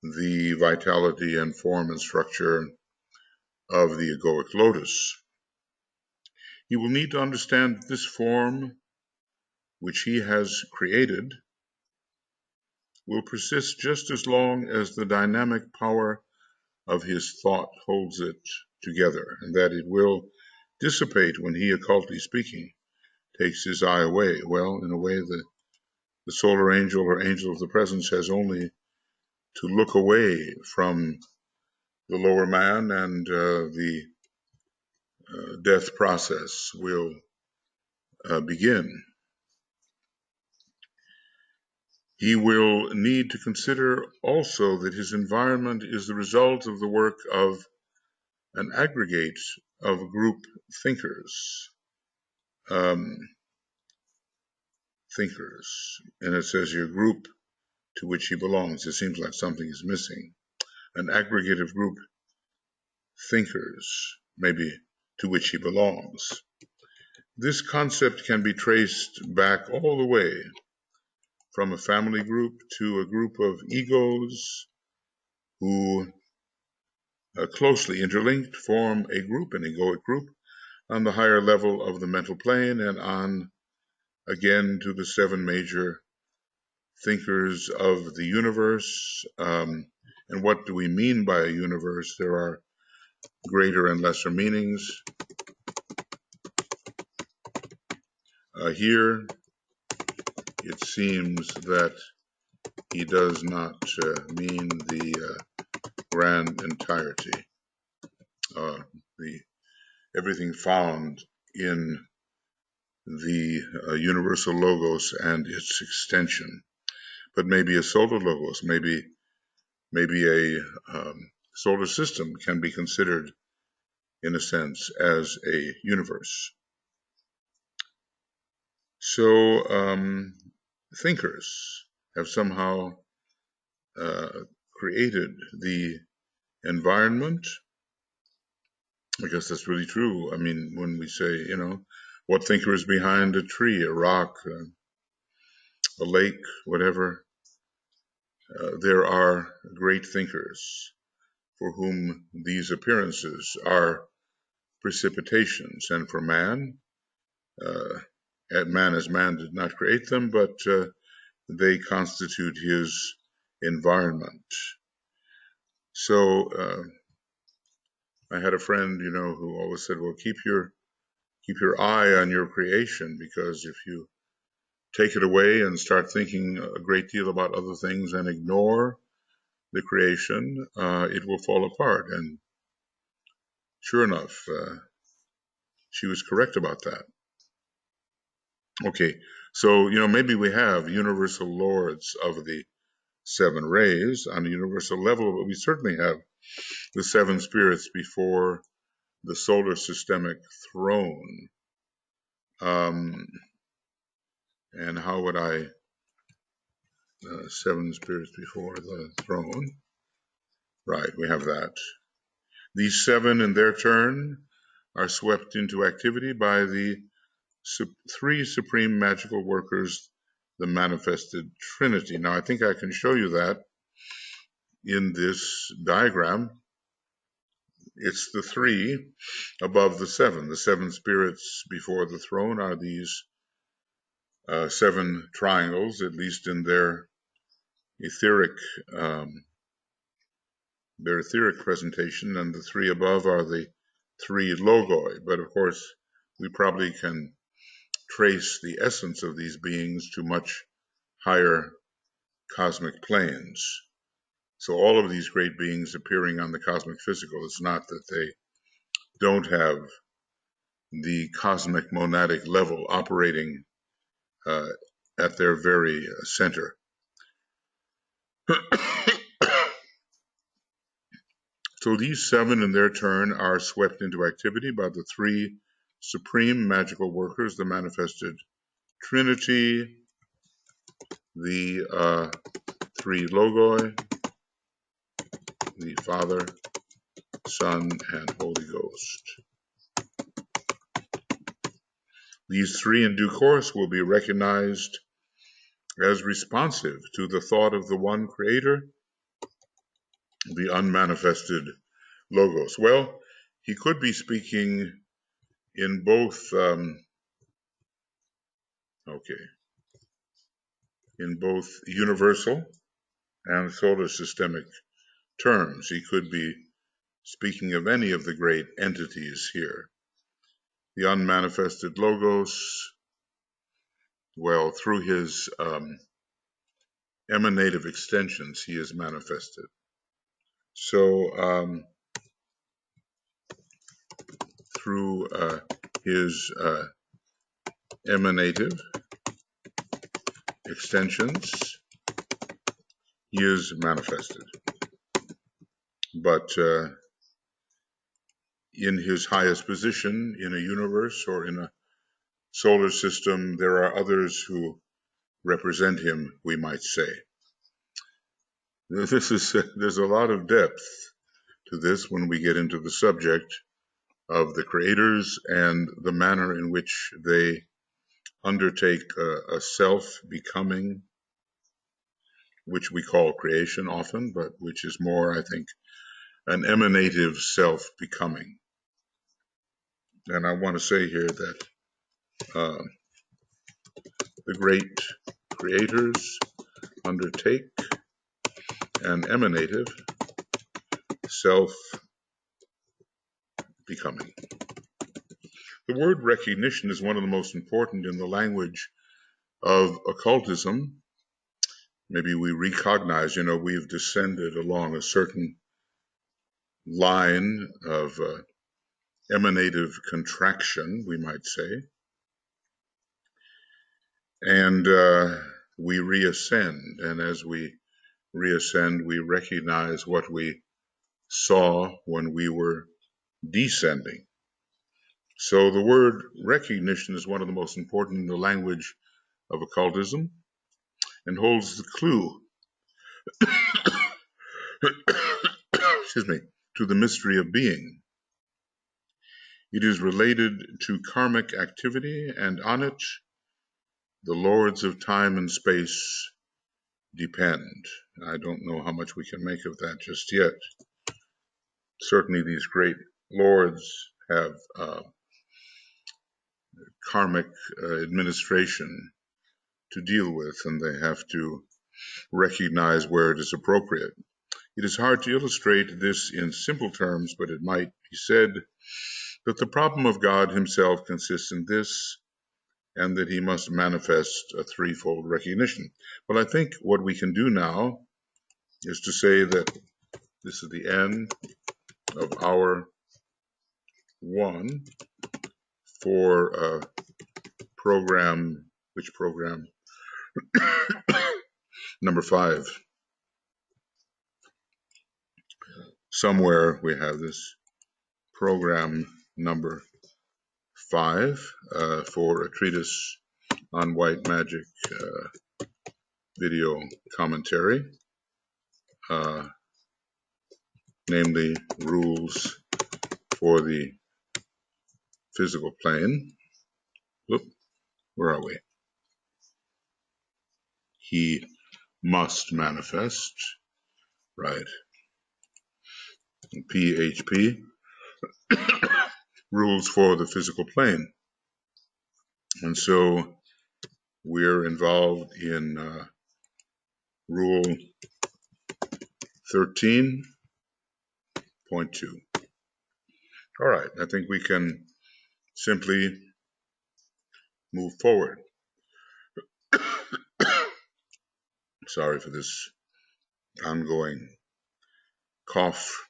the vitality and form and structure of the egoic lotus. He will need to understand that this form, which he has created, will persist just as long as the dynamic power of his thought holds it together, and that it will dissipate when he, occultly speaking, takes his eye away. Well, in a way, the solar angel or angel of the presence has only to look away from the lower man, and the death process will begin. He will need to consider also that his environment is the result of the work of an aggregate of group thinkers. And it says your group to which he belongs. It seems like something is missing. An aggregate of group thinkers, maybe, to which he belongs. This concept can be traced back all the way from a family group to a group of egos who closely interlinked form a group, an egoic group, on the higher level of the mental plane, and on again to the seven major thinkers of the universe. And what do we mean by a universe? There are greater and lesser meanings. Here, it seems that he does not mean the grand entirety, everything found in the universal logos and its extension, but maybe a solar logos, maybe a solar system can be considered, in a sense, as a universe. So thinkers have somehow created the environment. I guess that's really true. I mean, when we say, what thinker is behind a tree, a rock, a lake, whatever, there are great thinkers for whom these appearances are precipitations. And for man, man as man did not create them, but they constitute his environment. So I had a friend, who always said, well, keep your eye on your creation, because if you take it away and start thinking a great deal about other things and ignore the creation, it will fall apart. And sure enough, she was correct about that. Okay, so, maybe we have universal lords of the seven rays on a universal level, but we certainly have the seven spirits before the solar systemic throne. And how would I, seven spirits before the throne? Right, we have that. These seven, in their turn, are swept into activity by the three supreme magical workers the manifested Trinity. Now, I think I can show you that in this diagram. It's the three above the seven. The seven spirits before the throne are these seven triangles, at least in their etheric presentation, and the three above are the three logoi. But of course, we probably can trace the essence of these beings to much higher cosmic planes. So all of these great beings appearing on the cosmic physical, it's not that they don't have the cosmic monadic level operating at their very center. So these seven in their turn are swept into activity by the three supreme magical workers, the manifested Trinity, the three logoi, the Father, Son, and Holy Ghost. These three in due course will be recognized as responsive to the thought of the one Creator, the unmanifested Logos. Well, he could be speaking in both, in both universal and solar systemic terms. He could be speaking of any of the great entities here. The unmanifested Logos, well, through his emanative extensions, he is manifested. So through his emanative extensions, he is manifested. But in his highest position in a universe or in a solar system, there are others who represent him, we might say. There's a lot of depth to this when we get into the subject of the creators and the manner in which they undertake a self-becoming, which we call creation often, but which is more, I think, an emanative self-becoming. And I want to say here that the great creators undertake an emanative self-becoming. The word recognition is one of the most important in the language of occultism. Maybe we recognize, we've descended along a certain line of emanative contraction, we might say, and we reascend. And as we reascend, we recognize what we saw when we were descending. So the word recognition is one of the most important in the language of occultism and holds the clue excuse me, to the mystery of being. It is related to karmic activity, and on it the lords of time and space depend. I don't know how much we can make of that just yet. Certainly these great lords have karmic administration to deal with, and they have to recognize where it is appropriate. It is hard to illustrate this in simple terms, but it might be said that the problem of God himself consists in this, and that he must manifest a threefold recognition. Well, I think what we can do now is to say that this is the end of hour 1 for program, which program? Number 5. Somewhere we have this program number 5 for a treatise on white magic video commentary, namely rules for the physical plane. Where are we? he must manifest, right? PHP, rules for the physical plane. And so we're involved in Rule 13.2. All right, I think we can simply move forward. Sorry for this ongoing cough.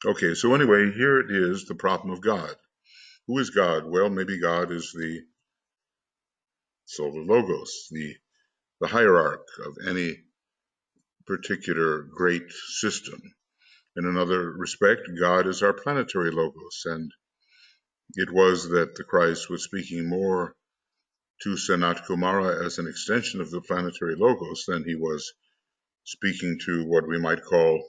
Okay, so anyway, here it is, the problem of God. Who is God? Well, maybe God is the solar logos, the hierarch of any particular great system. In another respect, God is our planetary logos, and it was that the Christ was speaking more to Sanat Kumara as an extension of the planetary logos than he was speaking to what we might call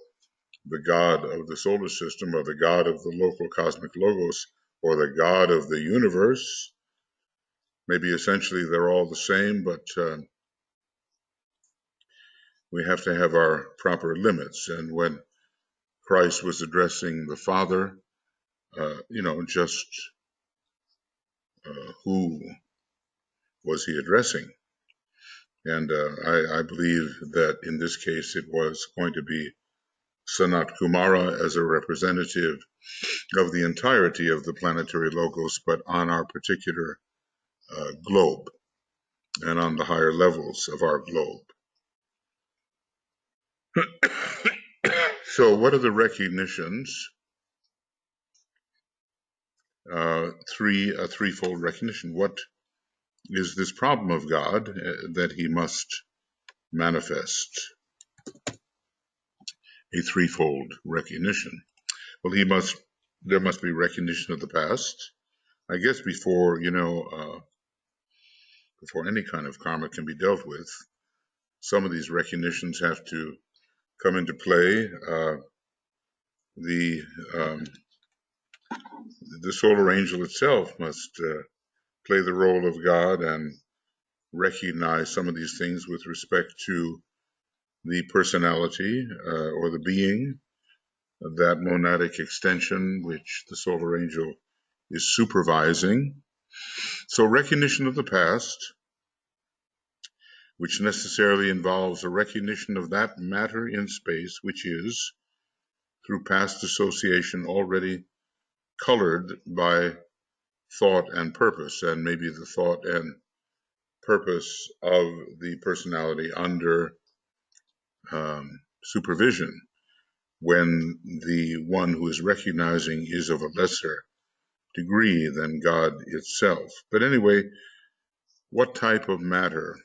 the God of the solar system, or the God of the local cosmic logos, or the God of the universe. Maybe essentially they're all the same, but we have to have our proper limits. And when Christ was addressing the Father, just who was he addressing? And I believe that in this case it was going to be Sanat Kumara as a representative of the entirety of the planetary logos, but on our particular globe and on the higher levels of our globe. So what are the recognitions? A threefold recognition. What is this problem of God that he must manifest? A threefold recognition. Well, there must be recognition of the past. I guess before any kind of karma can be dealt with, some of these recognitions have to come into play. The solar angel itself must play the role of God and recognize some of these things with respect to the personality or the being, that monadic extension which the solar angel is supervising. So recognition of the past, which necessarily involves a recognition of that matter in space which is, through past association, already colored by thought and purpose, and maybe the thought and purpose of the personality under supervision, when the one who is recognizing is of a lesser degree than God itself. But anyway, what type of matter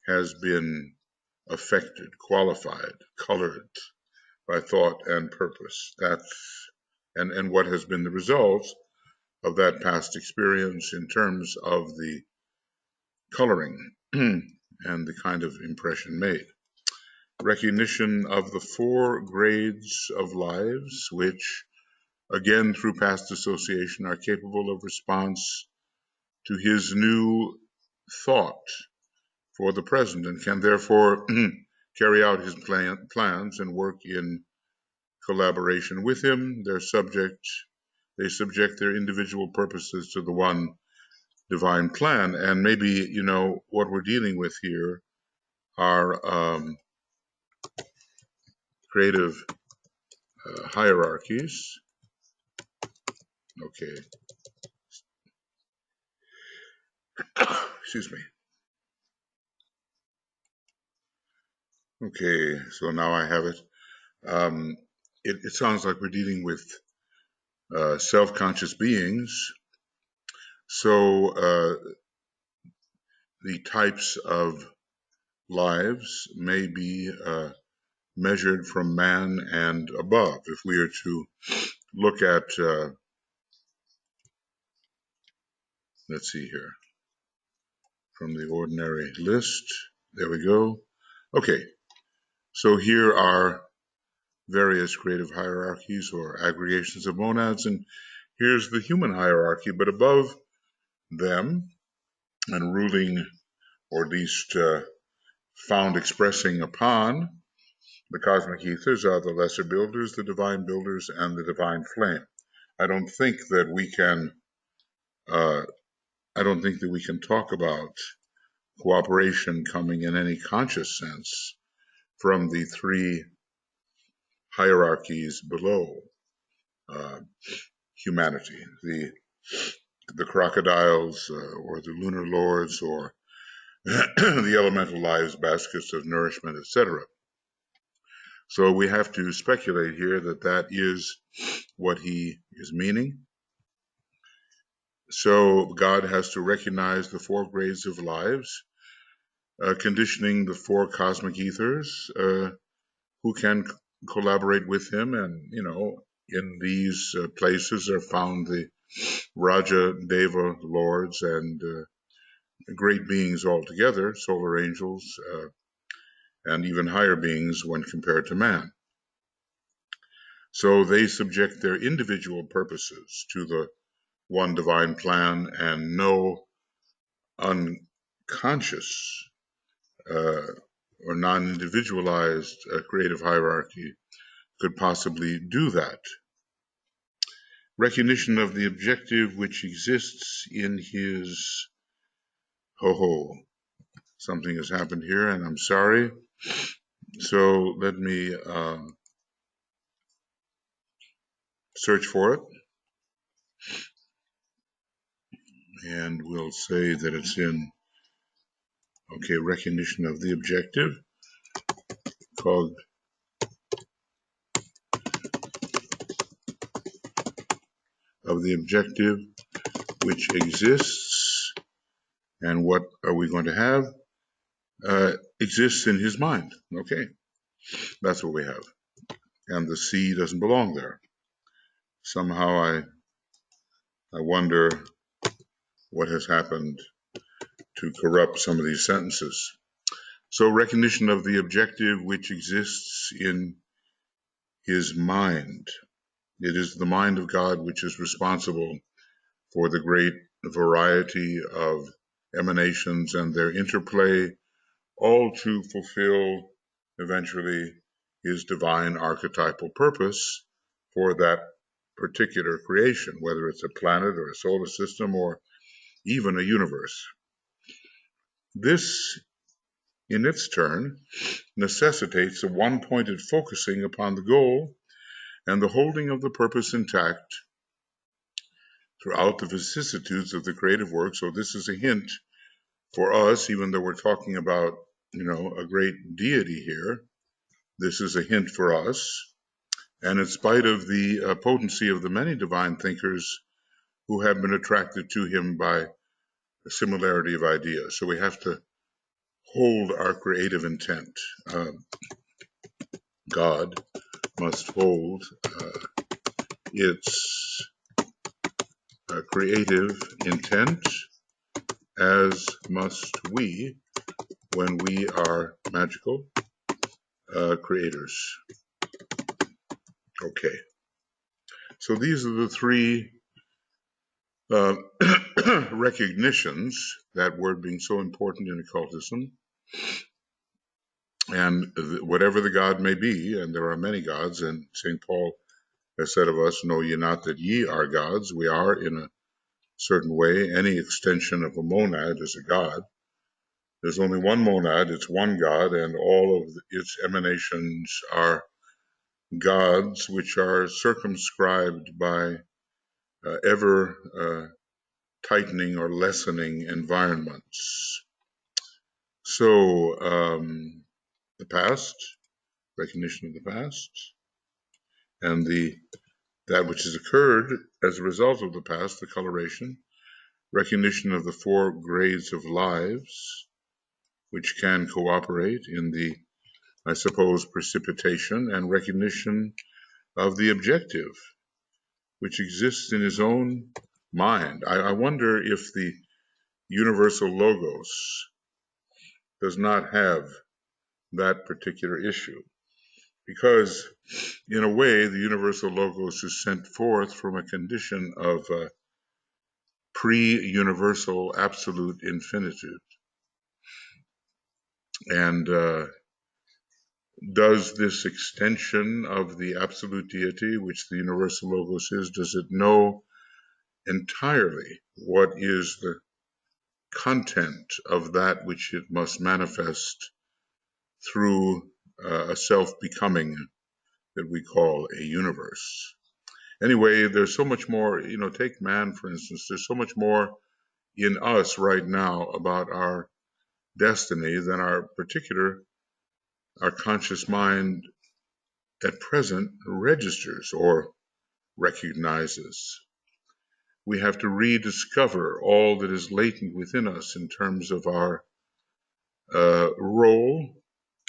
has been affected, qualified, colored by thought and purpose? And what has been the result of that past experience in terms of the coloring and the kind of impression made. Recognition of the 4 grades of lives, which, again, through past association, are capable of response to his new thought for the present, and can therefore carry out his plans and work in collaboration with him. They subject their individual purposes to the one divine plan. And maybe, what we're dealing with here are creative hierarchies. Okay. Excuse me. Okay, so now I have it. It sounds like we're dealing with self-conscious beings. So the types of lives may be measured from man and above. If we are to look at, let's see here, from the ordinary list, there we go. Okay, so here are various creative hierarchies or aggregations of monads, and here's the human hierarchy, but above them and ruling or at least found expressing upon the cosmic ethers, are the lesser builders, the divine builders, and the divine flame. I don't think that we can. I don't think that we can talk about cooperation coming in any conscious sense from the three hierarchies below uh, humanity, the crocodiles, or the lunar lords, or the elemental lives, baskets of nourishment, etc. So we have to speculate here that that is what he is meaning. So God has to recognize the four grades of lives, conditioning the four cosmic ethers who can collaborate with him. And, in these places are found the Raja Deva lords and great beings altogether, solar angels, and even higher beings when compared to man. So they subject their individual purposes to the one divine plan, and no unconscious or non-individualized creative hierarchy could possibly do that. Recognition of the objective which exists in his something has happened here and I'm sorry. So let me search for it, and we'll say that it's in, recognition of the objective, called of the objective which exists, and what are we going to have? Exists in his mind. Okay, that's what we have. And the C doesn't belong there. Somehow I wonder what has happened to corrupt some of these sentences. So recognition of the objective which exists in his mind. It is the mind of God which is responsible for the great variety of emanations and their interplay, all to fulfill eventually his divine archetypal purpose for that particular creation, whether it's a planet or a solar system or even a universe. This, in its turn, necessitates a one-pointed focusing upon the goal and the holding of the purpose intact throughout the vicissitudes of the creative work. So this is a hint for us, even though we're talking about, a great deity here. This is a hint for us. And in spite of the potency of the many divine thinkers who have been attracted to him by a similarity of ideas. So we have to hold our creative intent. God must hold its creative intent, as must we when we are magical creators. Okay, so these are the three recognitions, that word being so important in occultism. And whatever the God may be, and there are many gods, and St. Paul has said of us, know ye not that ye are gods? We are, in a certain way. Any extension of a monad is a god. There's only one monad, it's one God, and all of its emanations are gods, which are circumscribed by ever tightening or lessening environments. So the past, recognition of the past, and that which has occurred as a result of the past, the coloration, recognition of the four grades of lives, which can cooperate in the, I suppose, precipitation, and recognition of the objective, which exists in his own mind. I wonder if the universal logos does not have that particular issue, because in a way the universal logos is sent forth from a condition of pre-universal absolute infinitude. And does this extension of the absolute deity, which the universal logos is, does it know entirely what is the content of that which it must manifest through a self-becoming that we call a universe? Anyway, there's so much more, take man, for instance, there's so much more in us right now about our destiny than our conscious mind at present registers or recognizes. We have to rediscover all that is latent within us in terms of our role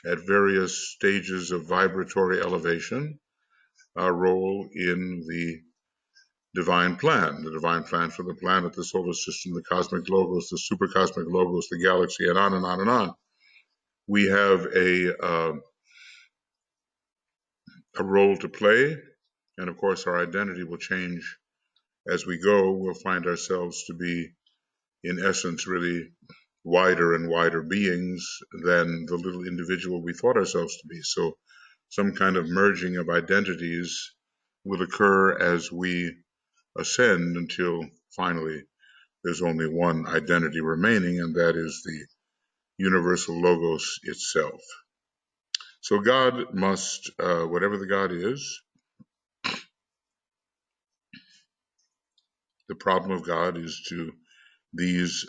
at various stages of vibratory elevation, our role in the divine plan for the planet, the solar system, the cosmic logos, the supercosmic logos, the galaxy, and on and on and on. We have a role to play, and of course our identity will change as we go. We'll find ourselves to be, in essence, really wider and wider beings than the little individual we thought ourselves to be. So some kind of merging of identities will occur as we ascend until finally there's only one identity remaining, and that is the universal logos itself. So God must, whatever the God is, the problem of God is to these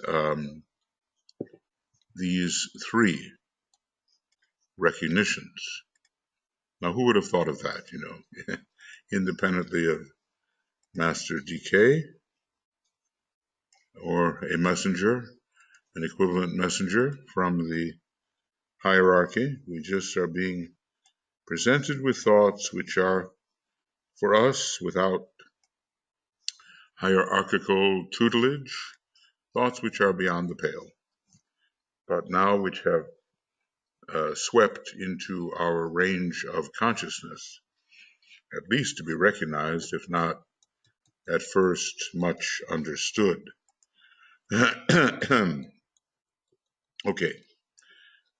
three recognitions. Now, who would have thought of that, independently of Master DK or a messenger, an equivalent messenger from the hierarchy? We just are being presented with thoughts which are, for us, without hierarchical tutelage, thoughts which are beyond the pale, but now which have swept into our range of consciousness, at least to be recognized, if not at first much understood. Okay,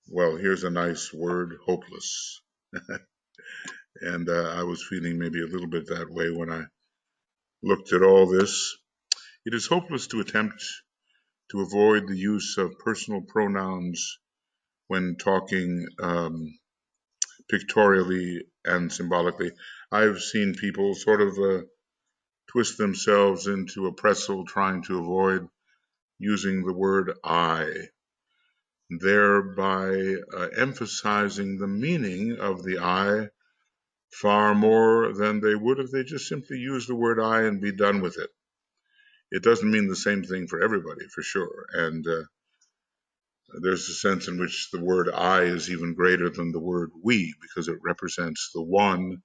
well, here's a nice word, hopeless. And I was feeling maybe a little bit that way when I looked at all this. It is hopeless to attempt to avoid the use of personal pronouns when talking pictorially and symbolically. I've seen people sort of twist themselves into a pretzel trying to avoid using the word I, thereby emphasizing the meaning of the I far more than they would if they just simply used the word I and be done with it. It doesn't mean the same thing for everybody, for sure. And there's a sense in which the word I is even greater than the word we, because it represents the one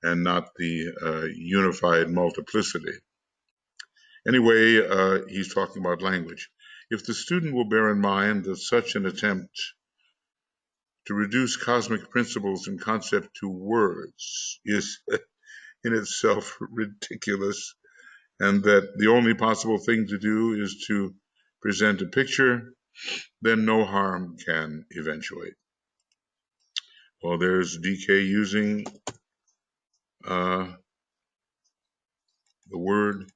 and not the unified multiplicity. Anyway, he's talking about language. If the student will bear in mind that such an attempt to reduce cosmic principles and concept to words is in itself ridiculous, and that the only possible thing to do is to present a picture, then no harm can eventuate. Well, there's DK using the word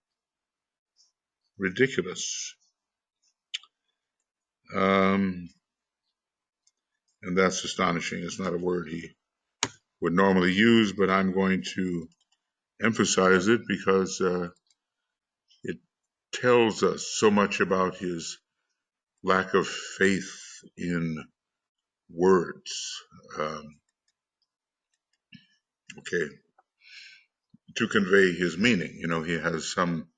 ridiculous. And that's astonishing. It's not a word he would normally use, but I'm going to emphasize it because it tells us so much about his lack of faith in words. Okay, to convey his meaning. He has some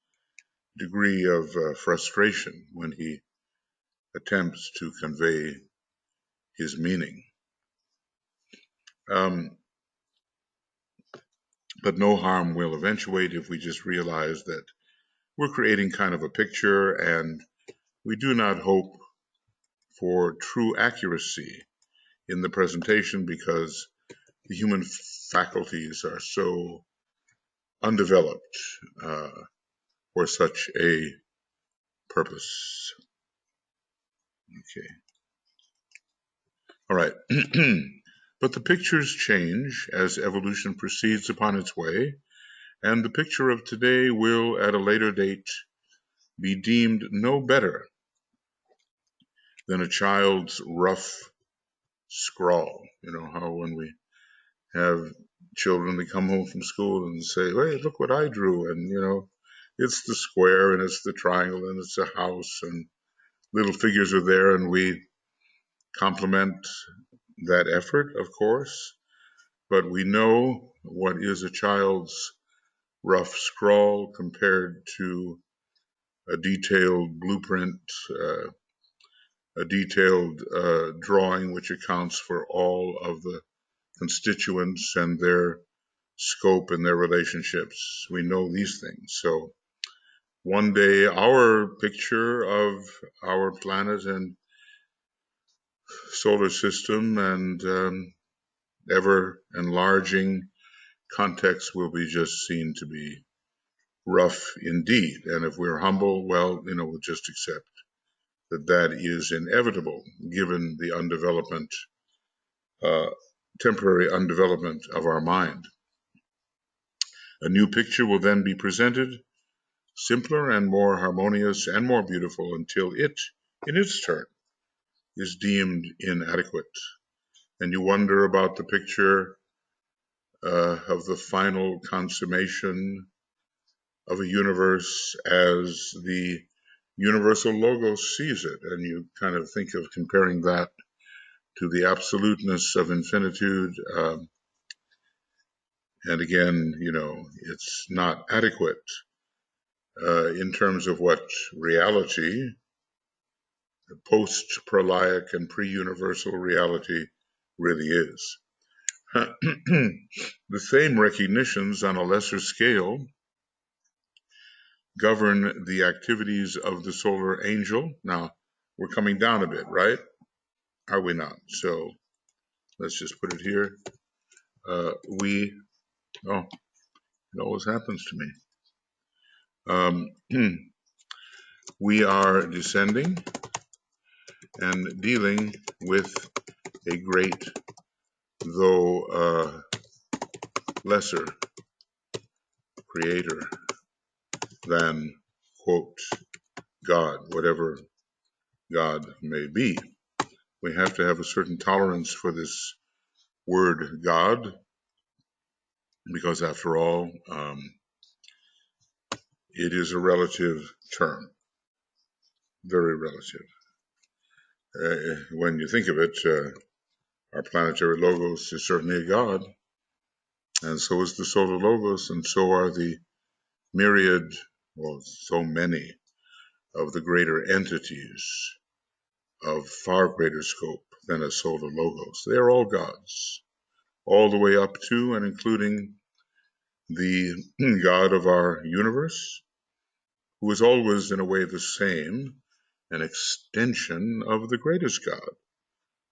degree of frustration when he attempts to convey his meaning. But no harm will eventuate if we just realize that we're creating kind of a picture, and we do not hope for true accuracy in the presentation because the human faculties are so undeveloped for such a purpose. Okay. All right. But the pictures change as evolution proceeds upon its way, and the picture of today will, at a later date, be deemed no better than a child's rough scrawl. You know how when we have children, they come home from school and say, "Hey, look what I drew," and it's the square and it's the triangle and it's a house and little figures are there, and we compliment that effort, of course, but we know what is a child's rough scrawl compared to a detailed blueprint, a detailed drawing which accounts for all of the constituents and their scope and their relationships. We know these things. So one day our picture of our planet and solar system and ever enlarging context will be just seen to be rough indeed. And if we're humble, well, we'll just accept that that is inevitable given the temporary undevelopment of our mind. A new picture will then be presented, simpler and more harmonious and more beautiful until it, in its turn, is deemed inadequate. And you wonder about the picture of the final consummation of a universe as the universal logos sees it. And you kind of think of comparing that to the absoluteness of infinitude. And again, it's not adequate in terms of what reality, post-prolaic and pre-universal reality really is. The same recognitions on a lesser scale govern the activities of the solar angel. Now, we're coming down a bit, right? Are we not? So let's just put it here. It always happens to me. We are descending and dealing with a great, though lesser, creator than, quote, God, whatever God may be. We have to have a certain tolerance for this word God, because after all, it is a relative term, very relative. When you think of it, our planetary logos is certainly a God, and so is the solar logos, and so are the myriad, well, so many of the greater entities of far greater scope than a solar logos. They are all gods, all the way up to and including the God of our universe, who is always in a way the same, an extension of the greatest God,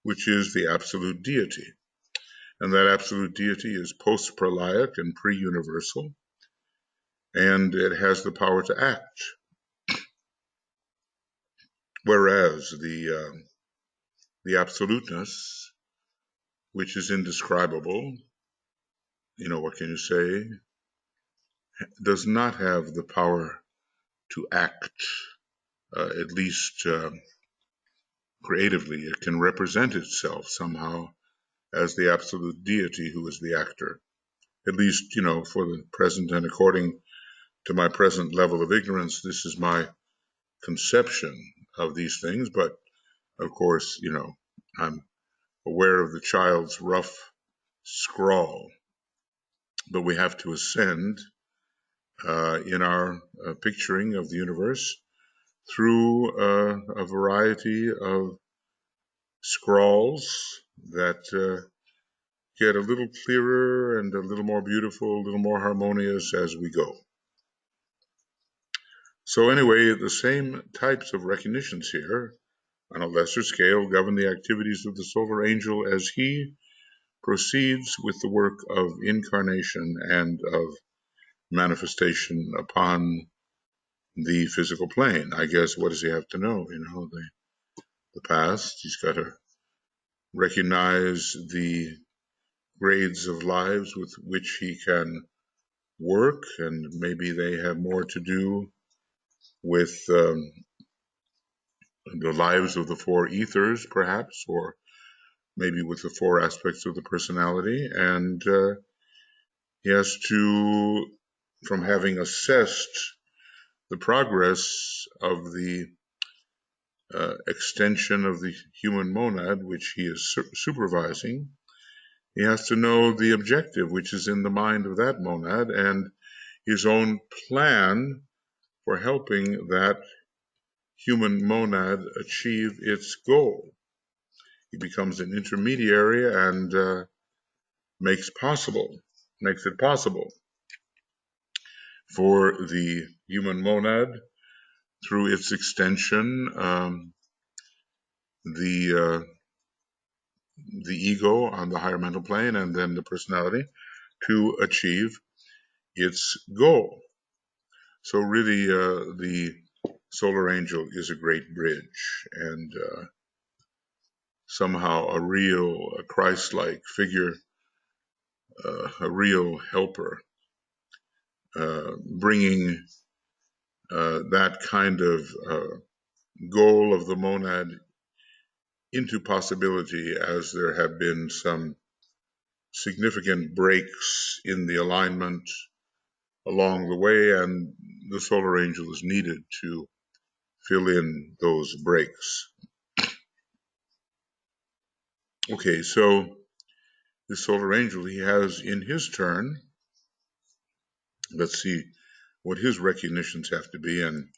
which is the absolute deity. And that absolute deity is post-prolaic and pre-universal, and it has the power to act. Whereas the absoluteness, which is indescribable, what can you say, does not have the power to act, at least creatively. It can represent itself somehow as the absolute deity who is the actor, at least, for the present, and according to my present level of ignorance, this is my conception of these things. But of course, I'm aware of the child's rough scrawl, but we have to ascend in our picturing of the universe through a variety of scrawls that get a little clearer and a little more beautiful, a little more harmonious as we go. So anyway, the same types of recognitions here on a lesser scale govern the activities of the solar angel as he proceeds with the work of incarnation and of manifestation upon the physical plane. I guess, what does he have to know? The past. He's got to recognize the grades of lives with which he can work, and maybe they have more to do with the lives of the four ethers, perhaps, or maybe with the four aspects of the personality. And he has to, from having assessed the progress of the extension of the human monad, which he is supervising, he has to know the objective, which is in the mind of that monad, and his own plan for helping that human monad achieve its goal. He becomes an intermediary and makes it possible for the human monad, through its extension, the ego on the higher mental plane, and then the personality, to achieve its goal. So really, the solar angel is a great bridge, and somehow a real, Christ-like figure, a real helper, bringing that kind of goal of the monad into possibility, as there have been some significant breaks in the alignment along the way, and the solar angel is needed to fill in those breaks. Okay, so the solar angel, he has in his turn, let's see what his recognitions have to be, and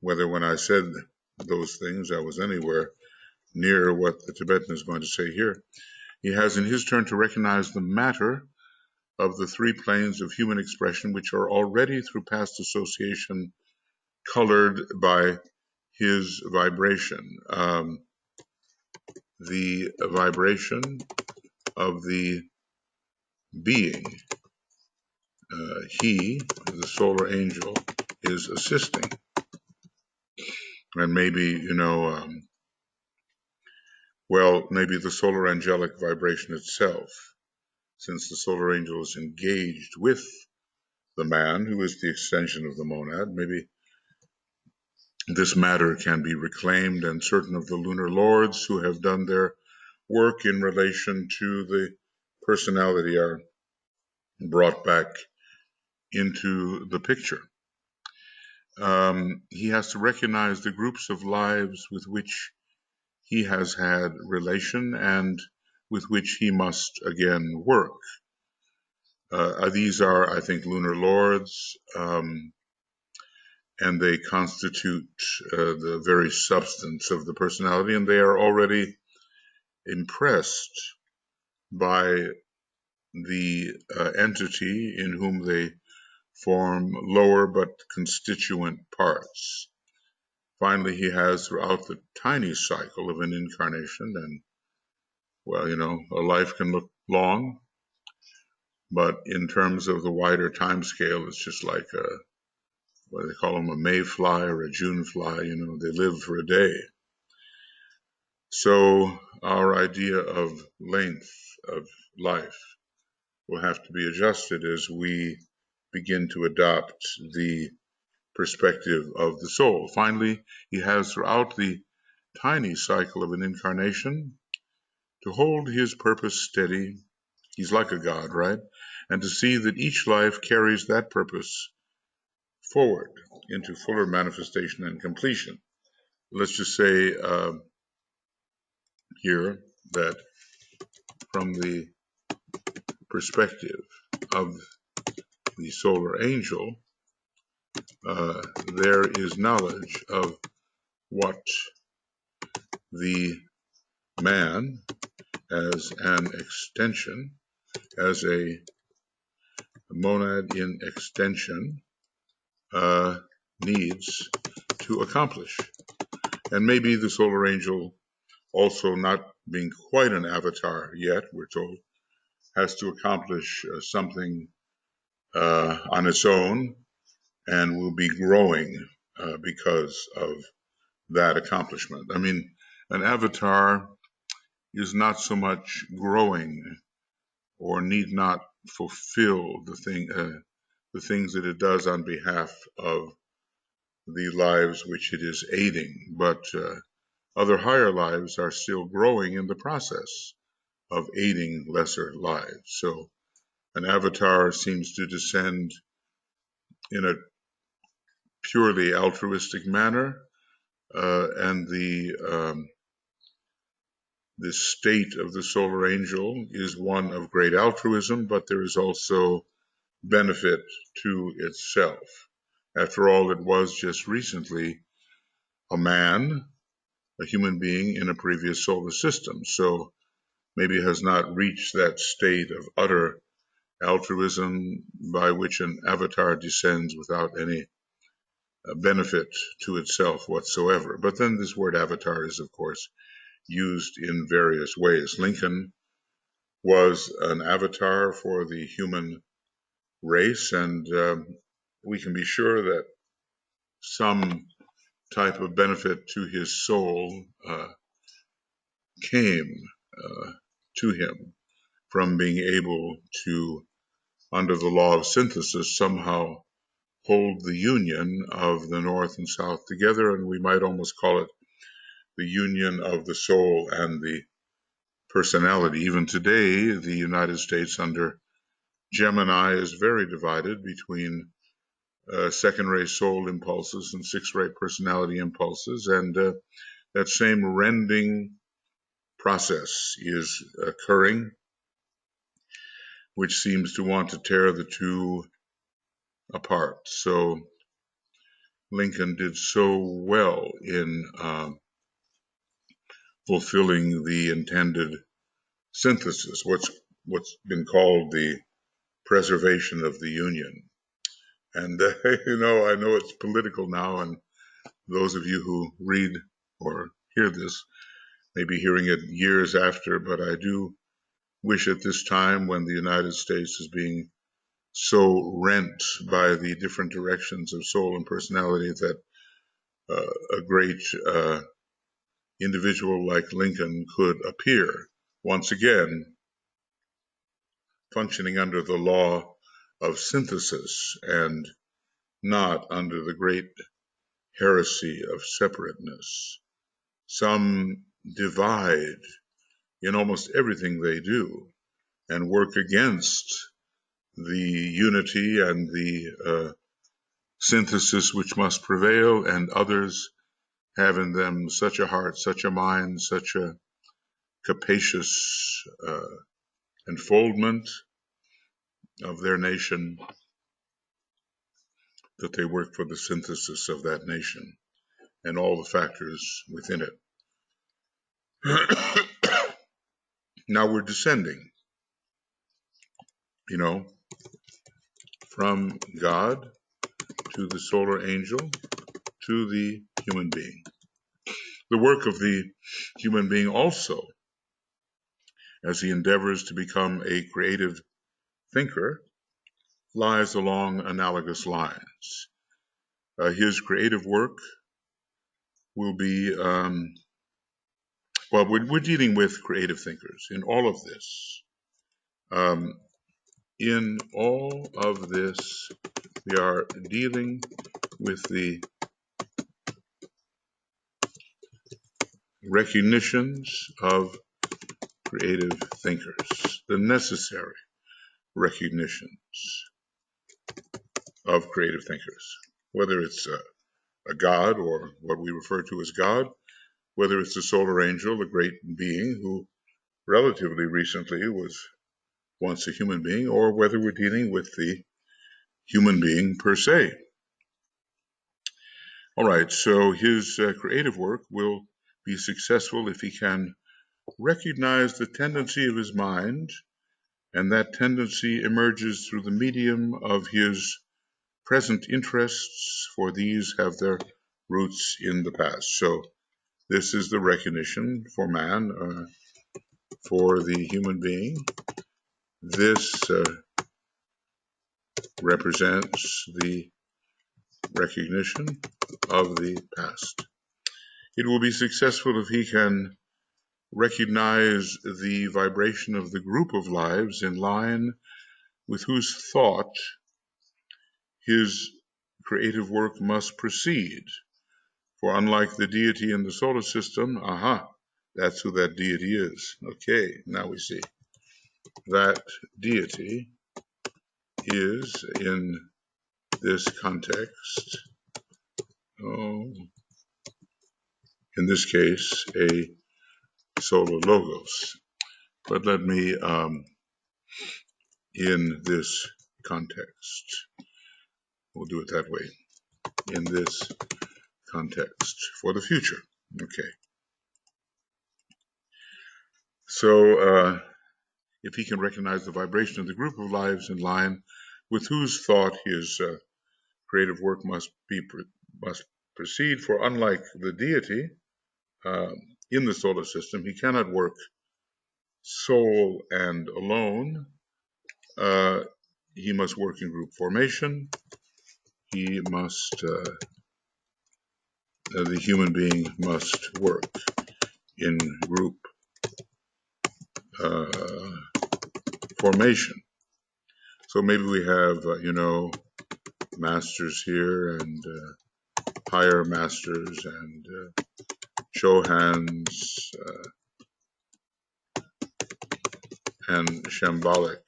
whether when I said those things I was anywhere near what the Tibetan is going to say here. He has in his turn to recognize the matter of the three planes of human expression, which are already through past association colored by his vibration. The vibration of the being. He, the solar angel, is assisting. And maybe, maybe the solar angelic vibration itself, since the solar angel is engaged with the man, who is the extension of the monad, maybe this matter can be reclaimed, and certain of the lunar lords who have done their work in relation to the personality are brought back into the picture. He has to recognize the groups of lives with which he has had relation and with which he must again work. These are, I think, lunar lords, and they constitute the very substance of the personality, and they are already impressed by the entity in whom they form lower but constituent parts. Finally, he has, throughout the tiny cycle of an incarnation, and a life can look long, but in terms of the wider time scale, it's just like what do they call them, a May fly or a June fly, they live for a day. So our idea of length of life will have to be adjusted as we begin to adopt the perspective of the soul. Finally, he has, throughout the tiny cycle of an incarnation, to hold his purpose steady. He's like a god, right? And to see that each life carries that purpose forward into fuller manifestation and completion. Let's just say here that from the perspective of the solar angel, there is knowledge of what the man, as an extension, as a monad in extension, needs to accomplish. And maybe the solar angel, also not being quite an avatar yet, we're told, has to accomplish something on its own, and will be growing because of that accomplishment. I mean, an avatar is not so much growing or need not fulfill the things that it does on behalf of the lives which it is aiding, but other higher lives are still growing in the process of aiding lesser lives. So an avatar seems to descend in a purely altruistic manner, and the state of the solar angel is one of great altruism, but there is also benefit to itself. After all, it was just recently a man, a human being in a previous solar system, so maybe has not reached that state of utter altruism by which an avatar descends without any benefit to itself whatsoever. But then this word avatar is, of course, used in various ways. Lincoln was an avatar for the human race, and we can be sure that some type of benefit to his soul came to him from being able to, under the law of synthesis, somehow hold the union of the North and South together, and we might almost call it the union of the soul and the personality. Even today, the United States under Gemini is very divided between second-rate soul impulses and sixth-rate personality impulses, and that same rending process is occurring, which seems to want to tear the two apart. So Lincoln did so well in fulfilling the intended synthesis, what's been called the preservation of the Union. And I know it's political now, and those of you who read or hear this may be hearing it years after, but I do wish at this time, when the United States is being so rent by the different directions of soul and personality, that a great individual like Lincoln could appear once again, functioning under the law of synthesis and not under the great heresy of separateness. Some divide in almost everything they do and work against the unity and the synthesis which must prevail, and others have in them such a heart, such a mind, such a capacious enfoldment of their nation that they work for the synthesis of that nation and all the factors within it. Now we're descending, from God to the solar angel to the human being. The work of the human being also, as he endeavors to become a creative thinker, lies along analogous lines. His creative work will be, we're dealing with creative thinkers in all of this. In all of this, we are dealing with the recognitions of creative thinkers, the necessary recognitions of creative thinkers, whether it's a God, or what we refer to as God, whether it's the solar angel, a great being who relatively recently was once a human being, or whether we're dealing with the human being per se. All right, so his creative work will be successful if he can recognize the tendency of his mind, and that tendency emerges through the medium of his present interests, for these have their roots in the past. So this is the recognition for man, for the human being. This represents the recognition of the past. It will be successful if he can recognize the vibration of the group of lives in line with whose thought his creative work must proceed. For unlike the deity in the solar system, that's who that deity is. Okay, now we see. That deity is, in this context, in this case, a solar logos. But let me, in this context, we'll do it that way, in this context for the future. Okay. So if he can recognize the vibration of the group of lives in line with whose thought his creative work must proceed, for unlike the deity in the solar system, he cannot work sole and alone. He must work in group formation. He must, the human being must work in group formation. So maybe we have, masters here and higher masters and Chohans and shambolic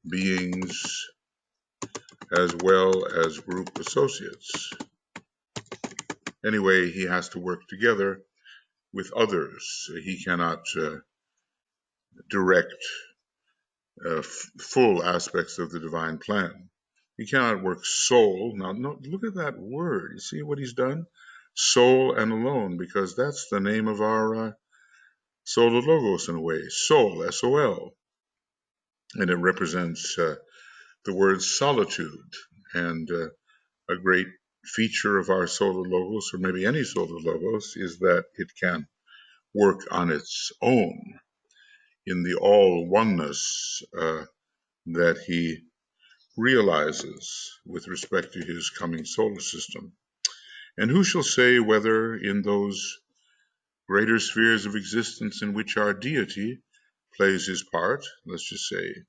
beings, as well as group associates. Anyway, he has to work together with others. He cannot direct full aspects of the divine plan. He cannot work sole. Now, look at that word. You see what he's done? Sole and alone, because that's the name of our solar logos in a way. Soul, S-O-L. And it represents the word solitude. And a great feature of our solar logos, or maybe any solar logos, is that it can work on its own in the all oneness that he realizes with respect to his coming solar system. And who shall say whether in those greater spheres of existence in which our deity plays his part, let's just say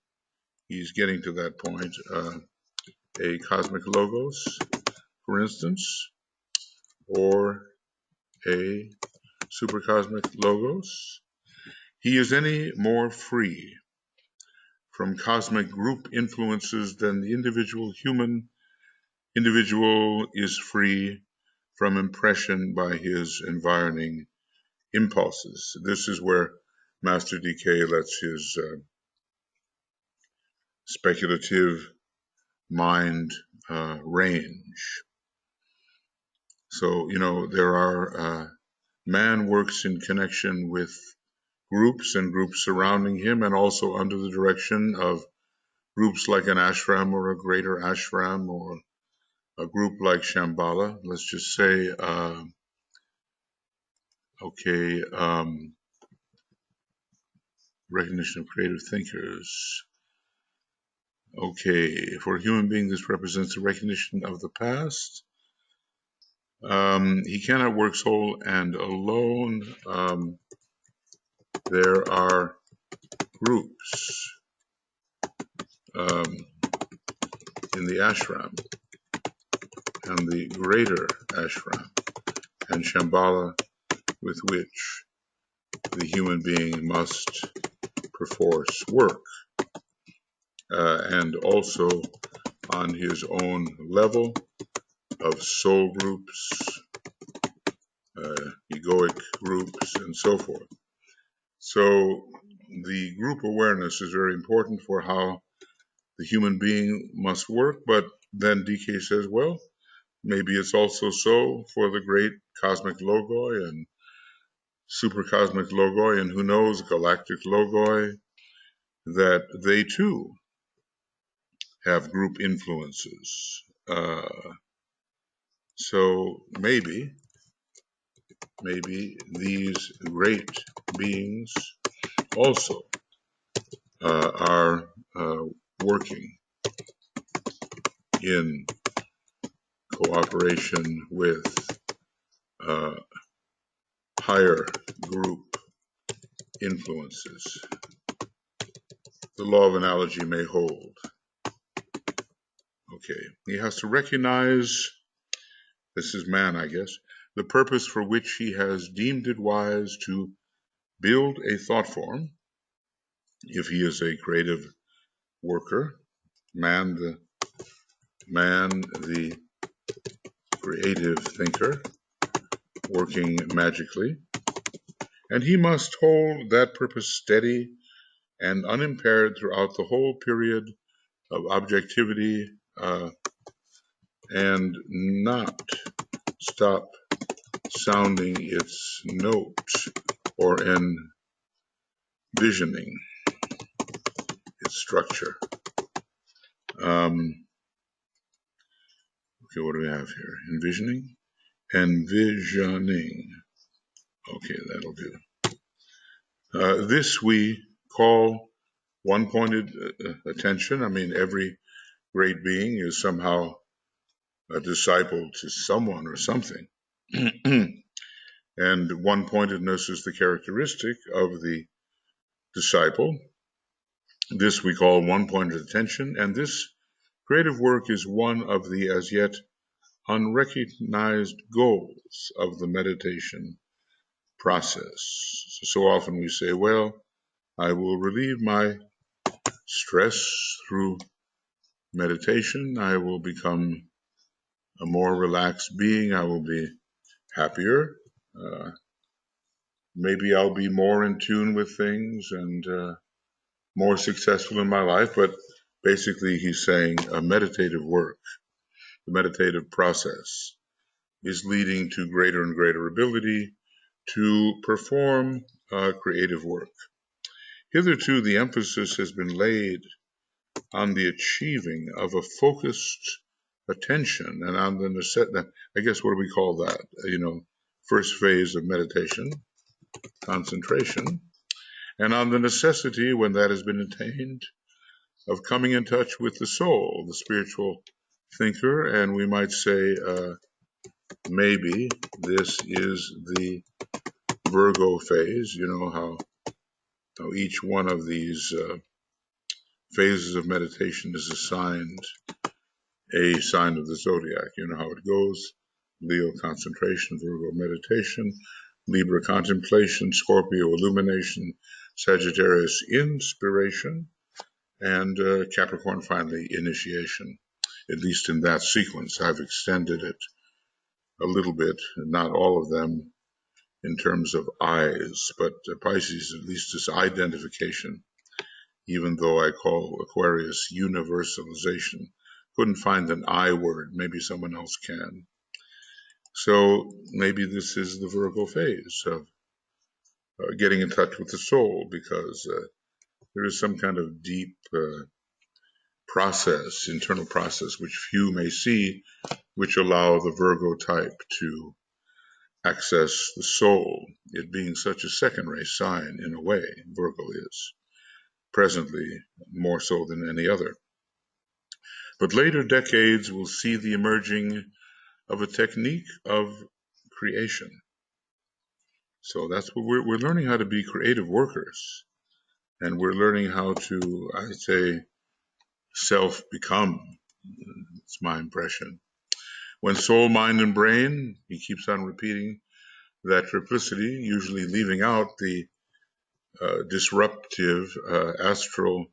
he's getting to that point, a cosmic logos, for instance, or a supercosmic logos, he is any more free from cosmic group influences than the individual is free from impression by his environing impulses. This is where Master DK lets his speculative mind range. So, there are, man works in connection with groups and groups surrounding him, and also under the direction of groups like an ashram or a greater ashram, or a group like Shambhala. Let's just say, recognition of creative thinkers. Okay, for a human being, this represents a recognition of the past. He cannot work sole and alone. There are groups in the ashram and the greater ashram and Shambhala with which the human being must perforce work, and also on his own level of soul groups, egoic groups, and so forth. So the group awareness is very important for how the human being must work, but then DK says, well, maybe it's also so for the great cosmic logoi and supercosmic logoi, and who knows, galactic logoi, that they too have group influences. So maybe these great beings also are working in cooperation with higher group influences the law of analogy may hold. Okay, he has to recognize, this is man, I guess, the purpose for which he has deemed it wise to build a thought form. If he is a creative worker, man the creative thinker, working magically, and he must hold that purpose steady and unimpaired throughout the whole period of objectivity, and not stop sounding its note or envisioning its structure. Okay, what do we have here? Envisioning? Envisioning. Okay, that'll do. This we call one-pointed attention. I mean, every great being is somehow a disciple to someone or something. And one-pointedness is the characteristic of the disciple. This we call one-pointed attention, and this creative work is one of the as yet unrecognized goals of the meditation process. So often we say, well, I will relieve my stress through meditation. I will become a more relaxed being. I will be happier. Maybe I'll be more in tune with things and more successful in my life. But basically, he's saying a meditative work, the meditative process, is leading to greater and greater ability to perform creative work. Hitherto, the emphasis has been laid on the achieving of a focused attention and on the necessity, I guess, what do we call that? First phase of meditation, concentration, and on the necessity, when that has been attained, of coming in touch with the soul, the spiritual thinker, and we might say, maybe this is the Virgo phase. You know how each one of these phases of meditation is assigned a sign of the zodiac. You know how it goes: Leo, concentration; Virgo, meditation; Libra, contemplation; Scorpio, illumination; Sagittarius, inspiration; and Capricorn, finally, initiation. At least in that sequence. I've extended it a little bit, not all of them in terms of eyes, but Pisces at least is identification, even though I call Aquarius universalization. Couldn't find an I word, maybe someone else can. So maybe this is the Virgo phase of getting in touch with the soul, because there is some kind of deep process, internal process, which few may see, which allow the Virgo type to access the soul, it being such a second-ray sign in a way. Virgo is presently more so than any other. But later decades will see the emerging of a technique of creation. So that's what we're learning, how to be creative workers, and we're learning how to, I'd say, self-become. It's my impression. When soul, mind, and brain, he keeps on repeating that triplicity, usually leaving out the disruptive astral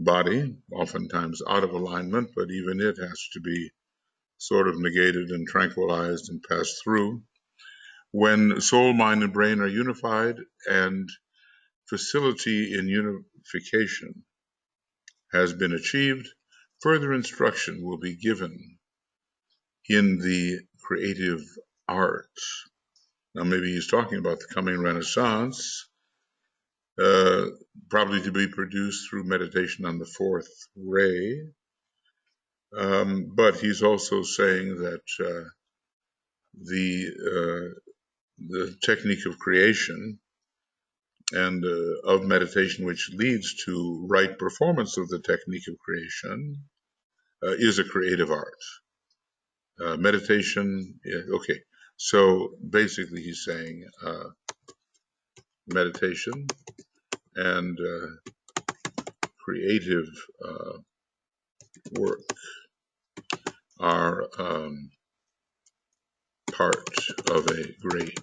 body, oftentimes out of alignment, but even it has to be sort of negated and tranquilized and passed through. When soul, mind, and brain are unified and facility in unification has been achieved, further instruction will be given in the creative arts. Now, maybe he's talking about the coming Renaissance, probably to be produced through meditation on the fourth ray. But he's also saying that the technique of creation and of meditation, which leads to right performance of the technique of creation, is a creative art. Meditation, okay. So basically he's saying meditation and creative work are part of a great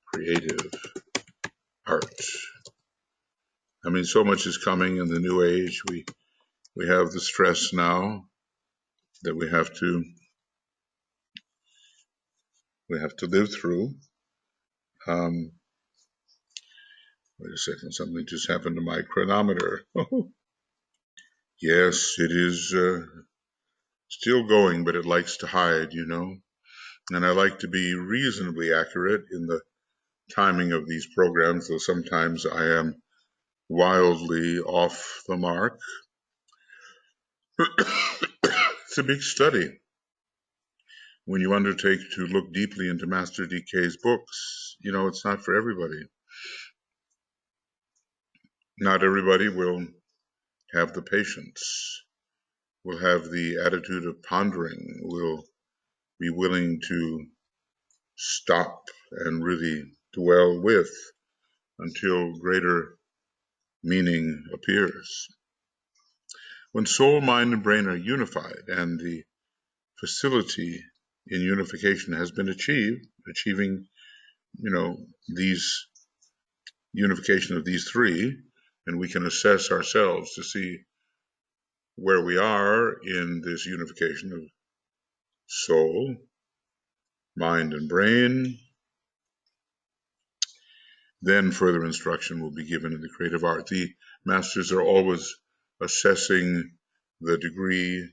creative art. I mean, so much is coming in the new age. We have the stress now that we have to live through. Wait a second, something just happened to my chronometer. Yes, it is still going, but it likes to hide, you know. And I like to be reasonably accurate in the timing of these programs, though sometimes I am wildly off the mark. It's a big study when you undertake to look deeply into Master DK's books. You know, it's not for everybody. Not everybody will have the patience, will have the attitude of pondering, will be willing to stop and really dwell with until greater meaning appears. When soul, mind, and brain are unified and the facility in unification has been achieving, you know, these unification of these three, and we can assess ourselves to see where we are in this unification of soul, mind, and brain. Then further instruction will be given in the creative art. The masters are always assessing the degree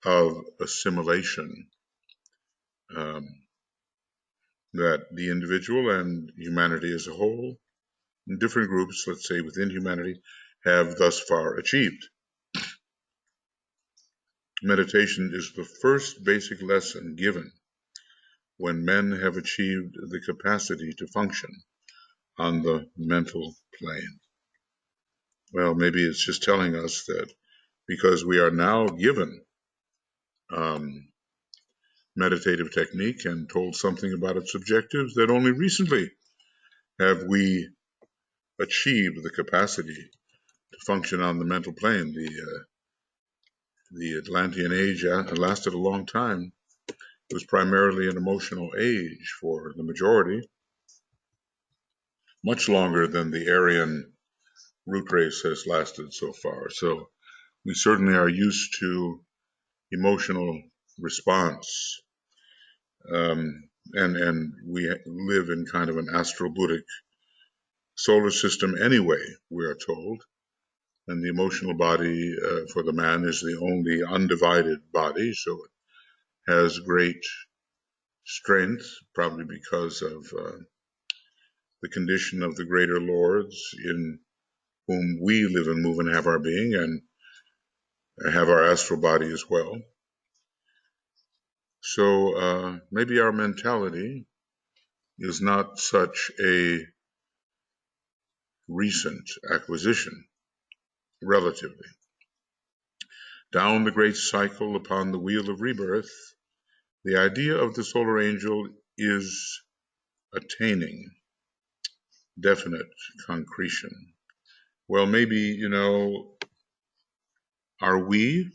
of assimilation that the individual and humanity as a whole, in different groups, let's say within humanity, have thus far achieved. Meditation is the first basic lesson given when men have achieved the capacity to function on the mental plane. Well, maybe it's just telling us that because we are now given meditative technique and told something about its objectives, that only recently have we achieved the capacity to function on the mental plane. The Atlantean age lasted a long time. It was primarily an emotional age for the majority, much longer than the Aryan root race has lasted so far. So we certainly are used to emotional response. And we live in kind of an astral Buddhic solar system anyway, we are told. And the emotional body for the man is the only undivided body, so it has great strength, probably because of the condition of the greater lords in whom we live and move and have our being, and have our astral body as well. So maybe our mentality is not such a recent acquisition, relatively. Down the great cycle upon the wheel of rebirth, the idea of the solar angel is attaining definite concretion. Well, maybe, you know, are we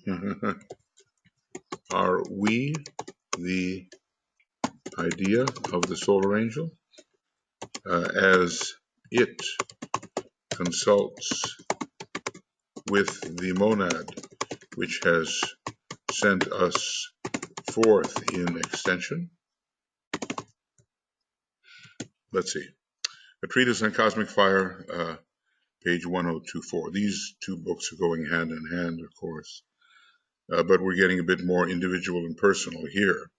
the idea of the solar angel as it consults with the monad which has sent us forth in extension? Let's see. A Treatise on Cosmic Fire, page 1024. These two books are going hand in hand, of course, but we're getting a bit more individual and personal here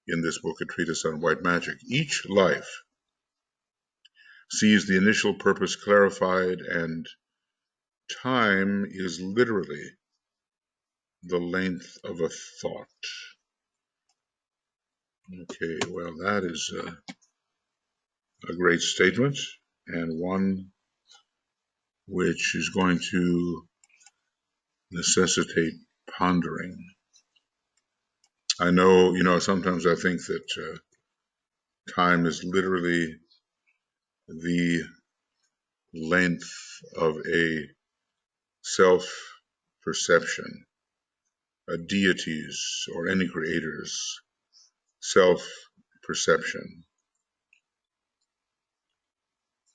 in this book, A Treatise on White Magic. Each life sees the initial purpose clarified, and time is literally the length of a thought. Okay, well, that is a great statement, and one which is going to necessitate pondering. I know, you know, sometimes I think that time is literally the length of a self-perception, a deity's or any creator's self-perception.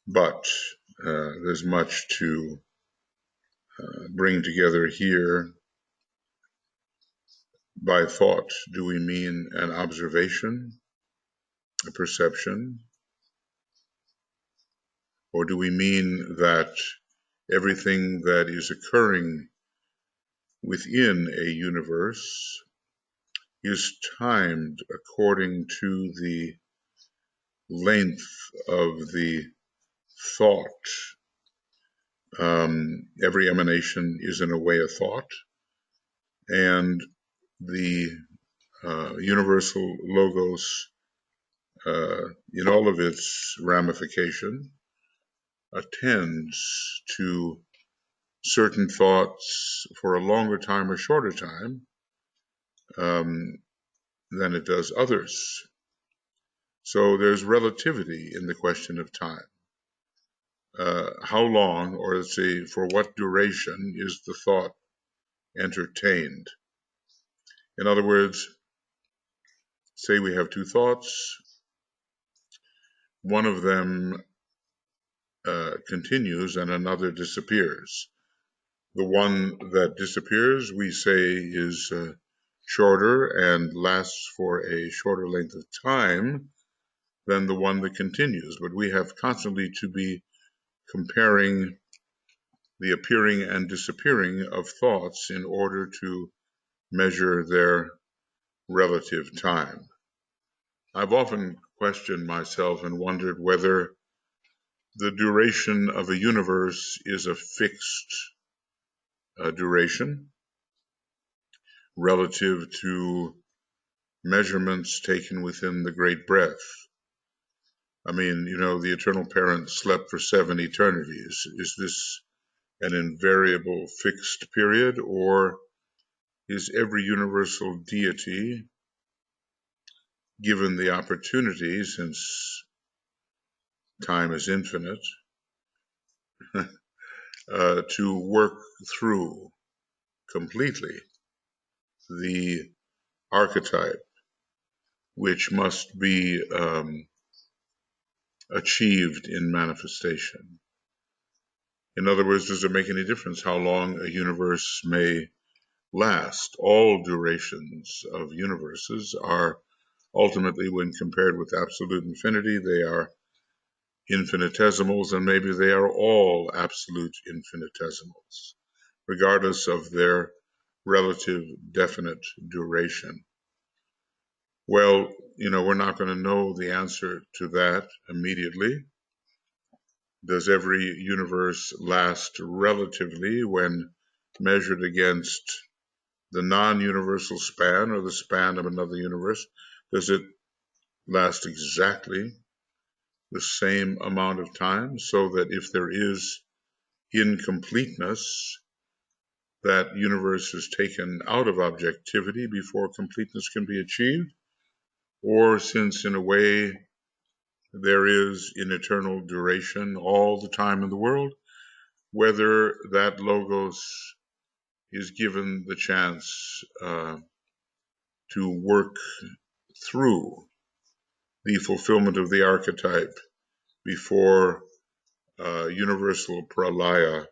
But there's much to bring together here. By thought, do we mean an observation, a perception, or do we mean that everything that is occurring within a universe is timed according to the length of the thought? Every emanation is in a way a thought, and the universal logos, in all of its ramification, attends to certain thoughts for a longer time or shorter time than it does others. So there's relativity in the question of time. How long, or let's say for what duration, is the thought entertained? In other words, say we have two thoughts, one of them continues and another disappears. The one that disappears, we say, is shorter and lasts for a shorter length of time than the one that continues. But we have constantly to be comparing the appearing and disappearing of thoughts in order to measure their relative time. I've often questioned myself and wondered whether the duration of a universe is a fixed duration relative to measurements taken within the great breath. I mean, the eternal parent slept for 7 eternities. Is this an invariable fixed period, or is every universal deity given the opportunity, since time is infinite, to work through completely the archetype which must be achieved in manifestation? In other words, does it make any difference how long a universe may last? All durations of universes are ultimately, when compared with absolute infinity, they are infinitesimals, and maybe they are all absolute infinitesimals, regardless of their relative definite duration. Well, we're not going to know the answer to that immediately. Does every universe last relatively when measured against the non-universal span or the span of another universe? Does it last exactly the same amount of time, so that if there is incompleteness, that universe is taken out of objectivity before completeness can be achieved? Or, since in a way there is in eternal duration all the time in the world, whether that logos is given the chance to work through the fulfillment of the archetype before universal pralaya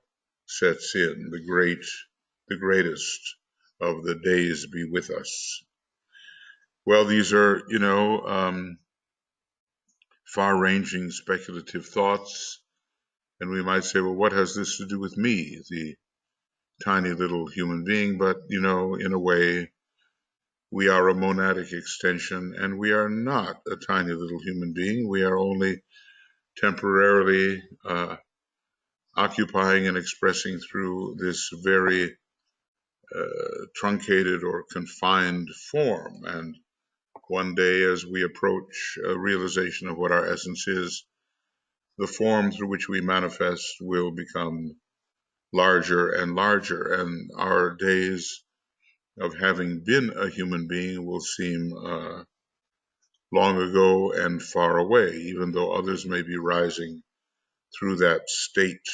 sets in, the greatest of the days be with us. Well, these are, far-ranging speculative thoughts, and we might say, well, what has this to do with me, the tiny little human being? But, in a way, we are a monadic extension, and we are not a tiny little human being. We are only temporarily occupying and expressing through this very truncated or confined form. And one day, as we approach a realization of what our essence is, the form through which we manifest will become larger and larger, and our days of having been a human being will seem long ago and far away, even though others may be rising through that state,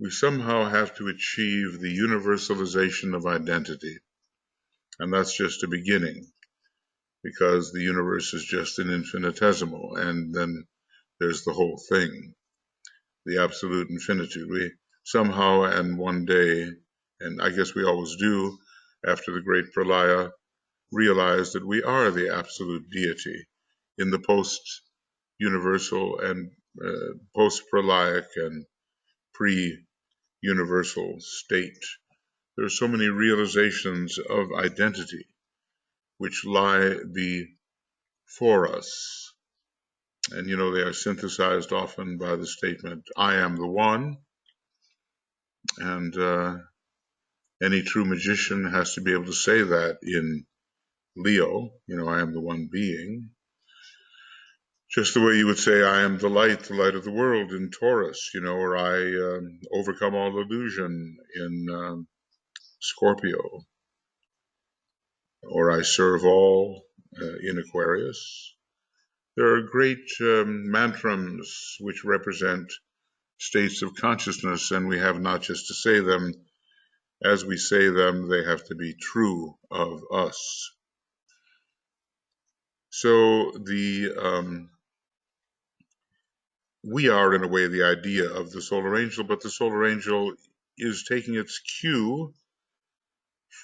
we somehow have to achieve the universalization of identity. And that's just a beginning, because the universe is just an infinitesimal, and then there's the whole thing, the absolute infinitude. We somehow, and one day, and I guess we always do, after the great pralaya, realize that we are the absolute deity in the post-universal and post-pralaic and pre-universal state. There are so many realizations of identity which lie before us. And they are synthesized often by the statement, I am the one. And any true magician has to be able to say that in Leo, I am the one being. Just the way you would say, I am the light of the world in Taurus, or I overcome all illusion in Scorpio, or I serve all in Aquarius. There are great mantrams which represent states of consciousness, and we have not just to say them. As we say them, they have to be true of us. So we are, in a way, the idea of the solar angel, but the solar angel is taking its cue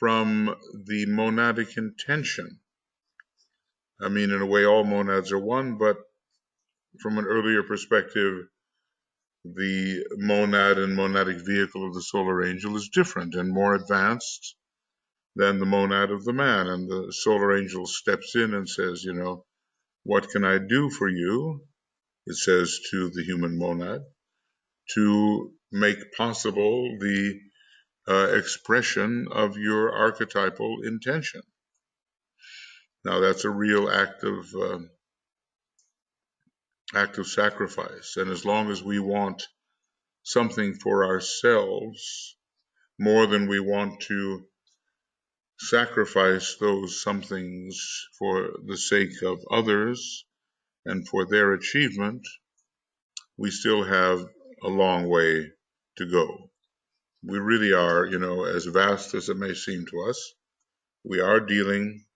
from the monadic intention. I mean, in a way, all monads are one, but from an earlier perspective, the monad and monadic vehicle of the solar angel is different and more advanced than the monad of the man. And the solar angel steps in and says, what can I do for you? It says to the human monad, to make possible the expression of your archetypal intention. Now, that's a real act of sacrifice. And as long as we want something for ourselves more than we want to sacrifice those somethings for the sake of others and for their achievement, we still have a long way to go. We really are, as vast as it may seem to us, we are dealing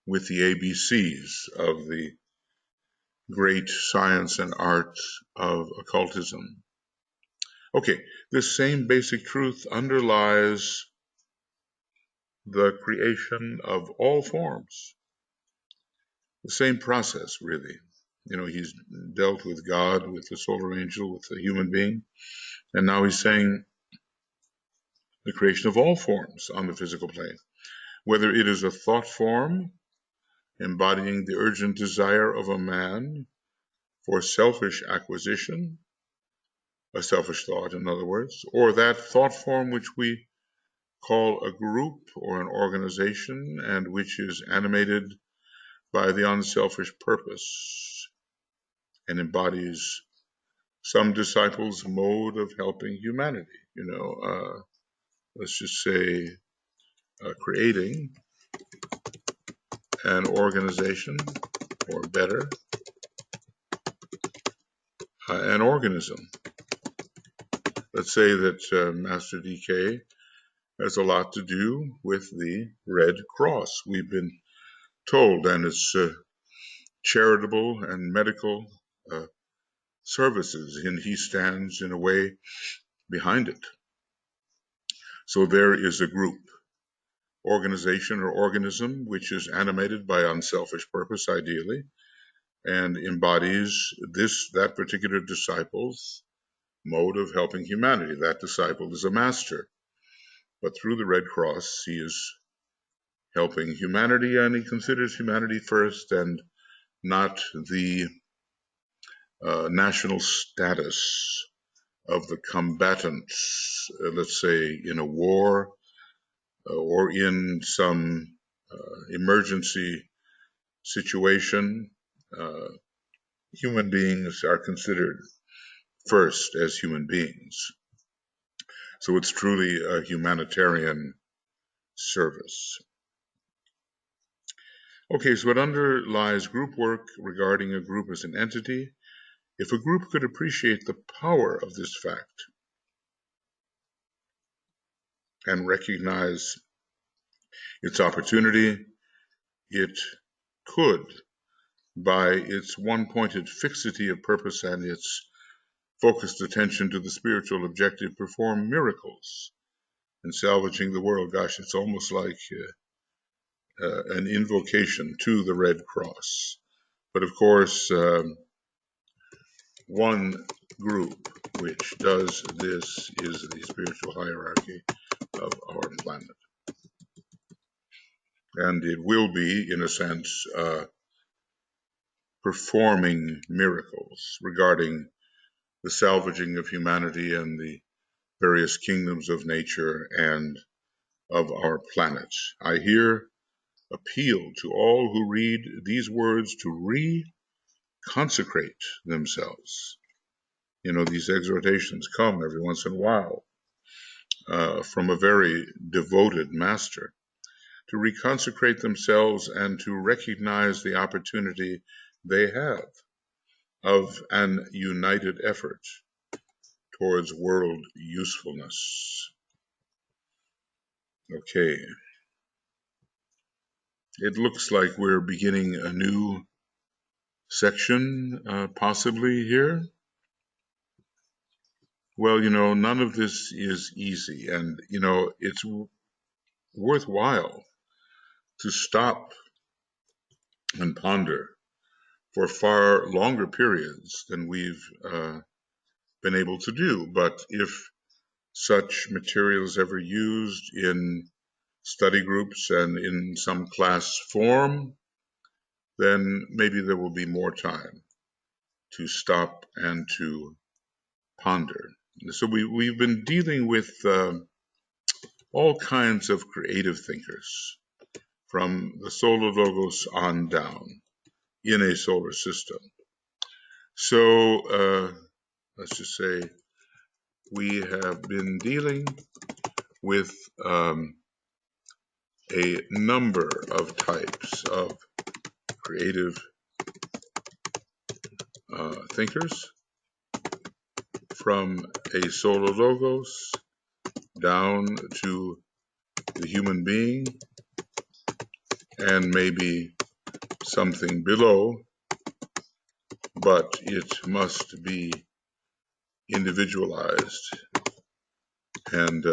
with the ABCs of the great science and art of occultism. Okay, this same basic truth underlies the creation of all forms. The same process, really. He's dealt with God, with the solar angel, with the human being, and now he's saying the creation of all forms on the physical plane. Whether it is a thought form, embodying the urgent desire of a man for selfish acquisition, a selfish thought, in other words, or that thought form which we call a group or an organization and which is animated by the unselfish purpose and embodies some disciples' mode of helping humanity. Let's just say creating an organization, or better, an organism. Let's say that Master DK has a lot to do with the Red Cross. We've been told, and it's charitable and medical services, and he stands in a way behind it. So there is a group, organization or organism, which is animated by unselfish purpose, ideally, and embodies that particular disciple's mode of helping humanity. That disciple is a master, but through the Red Cross, he is helping humanity, and he considers humanity first and not the national status of the combatants, let's say in a war or in some emergency situation. Human beings are considered first as human beings. So it's truly a humanitarian service. Okay, so it underlies group work regarding a group as an entity If a group could appreciate the power of this fact and recognize its opportunity, it could, by its one-pointed fixity of purpose and its focused attention to the spiritual objective, perform miracles in salvaging the world. Gosh, it's almost like an invocation to the Red Cross. But of course, one group which does this is the spiritual hierarchy of our planet. And it will be, in a sense, performing miracles regarding the salvaging of humanity and the various kingdoms of nature and of our planet. I here appeal to all who read these words to reconsecrate themselves. You know, these exhortations come every once in a while from a very devoted master, to reconsecrate themselves and to recognize the opportunity they have of an united effort towards world usefulness. Okay. It looks like we're beginning a new section, possibly here. Well, you know, none of this is easy, and, you know, it's worthwhile to stop and ponder for far longer periods than we've been able to do. But if such material is ever used in study groups and in some class form, then maybe there will be more time to stop and to ponder. So we've been dealing with all kinds of creative thinkers from the solar logos on down in a solar system. So let's just say we have been dealing with a number of types of creative thinkers, from a solar logos down to the human being and maybe something below, but it must be individualized and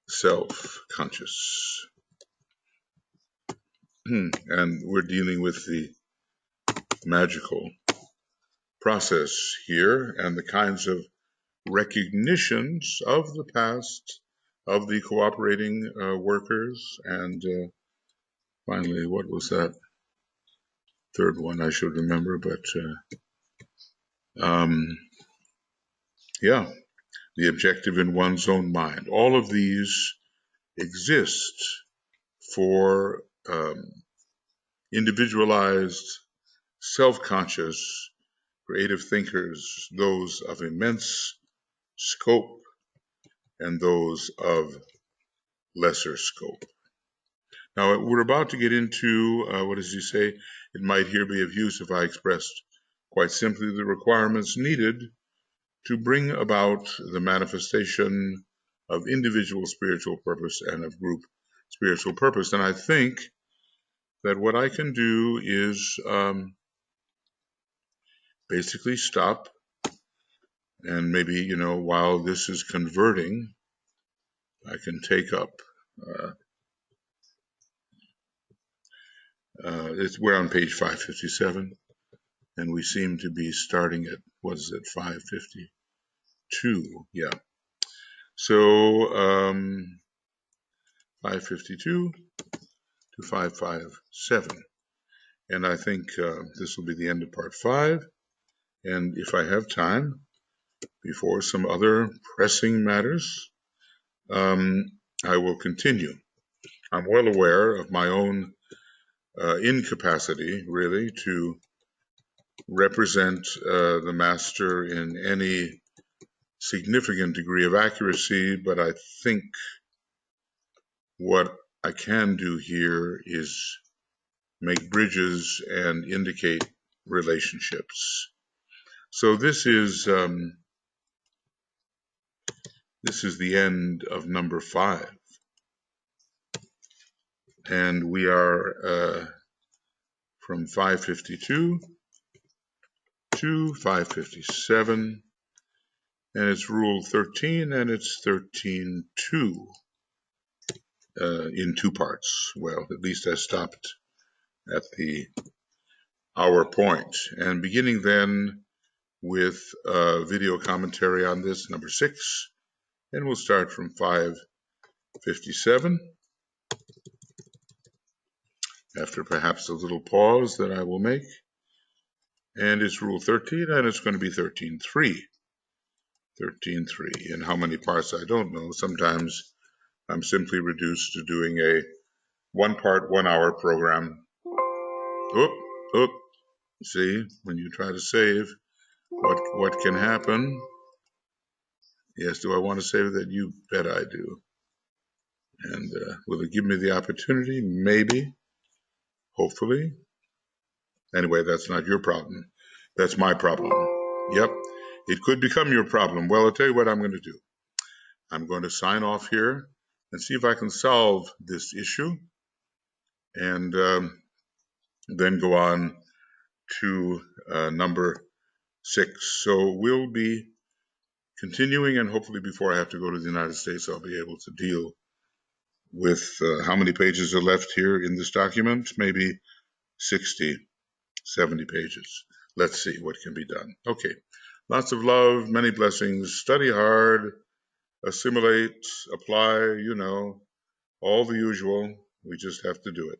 self-conscious. And we're dealing with the magical process here and the kinds of recognitions of the past of the cooperating workers. And finally, what was that third one? I should remember, but yeah, the objective in one's own mind. All of these exist for individualized, self-conscious, creative thinkers, those of immense scope and those of lesser scope. Now, we're about to get into, what does he say? It might here be of use if I expressed quite simply the requirements needed to bring about the manifestation of individual spiritual purpose and of group spiritual purpose. And I think that what I can do is basically stop and maybe, you know, while this is converting, I can take up. We're on page 557, and we seem to be starting at, what is it, 552? Yeah. So 552 to 557. And I think this will be the end of part 5. And if I have time, before some other pressing matters, I will continue. I'm well aware of my own incapacity, really, to represent the master in any significant degree of accuracy, but I think what I can do here is make bridges and indicate relationships. So this is the end of number 5, and we are from 552 to 557, and it's Rule 13, and it's 13.2 in 2 parts. Well, at least I stopped at the hour point, and beginning then with video commentary on this, number 6, and we'll start from 557 after perhaps a little pause that I will make. And it's Rule 13, and it's going to be 13.3. 13.3. In how many parts, I don't know. Sometimes I'm simply reduced to doing a 1-part, 1-hour program. Oop. See, when you try to save, what can happen? Yes, do I want to save that? You bet I do. And will it give me the opportunity? Maybe. Hopefully. Anyway, that's not your problem. That's my problem. Yep, it could become your problem. Well, I'll tell you what I'm going to do. I'm going to sign off here and see if I can solve this issue, and then go on to number 6. So we'll be continuing, and hopefully before I have to go to the United States, I'll be able to deal with how many pages are left here in this document? Maybe 60, 70 pages. Let's see what can be done. Okay. Lots of love, many blessings. Study hard, assimilate, apply, all the usual. We just have to do it.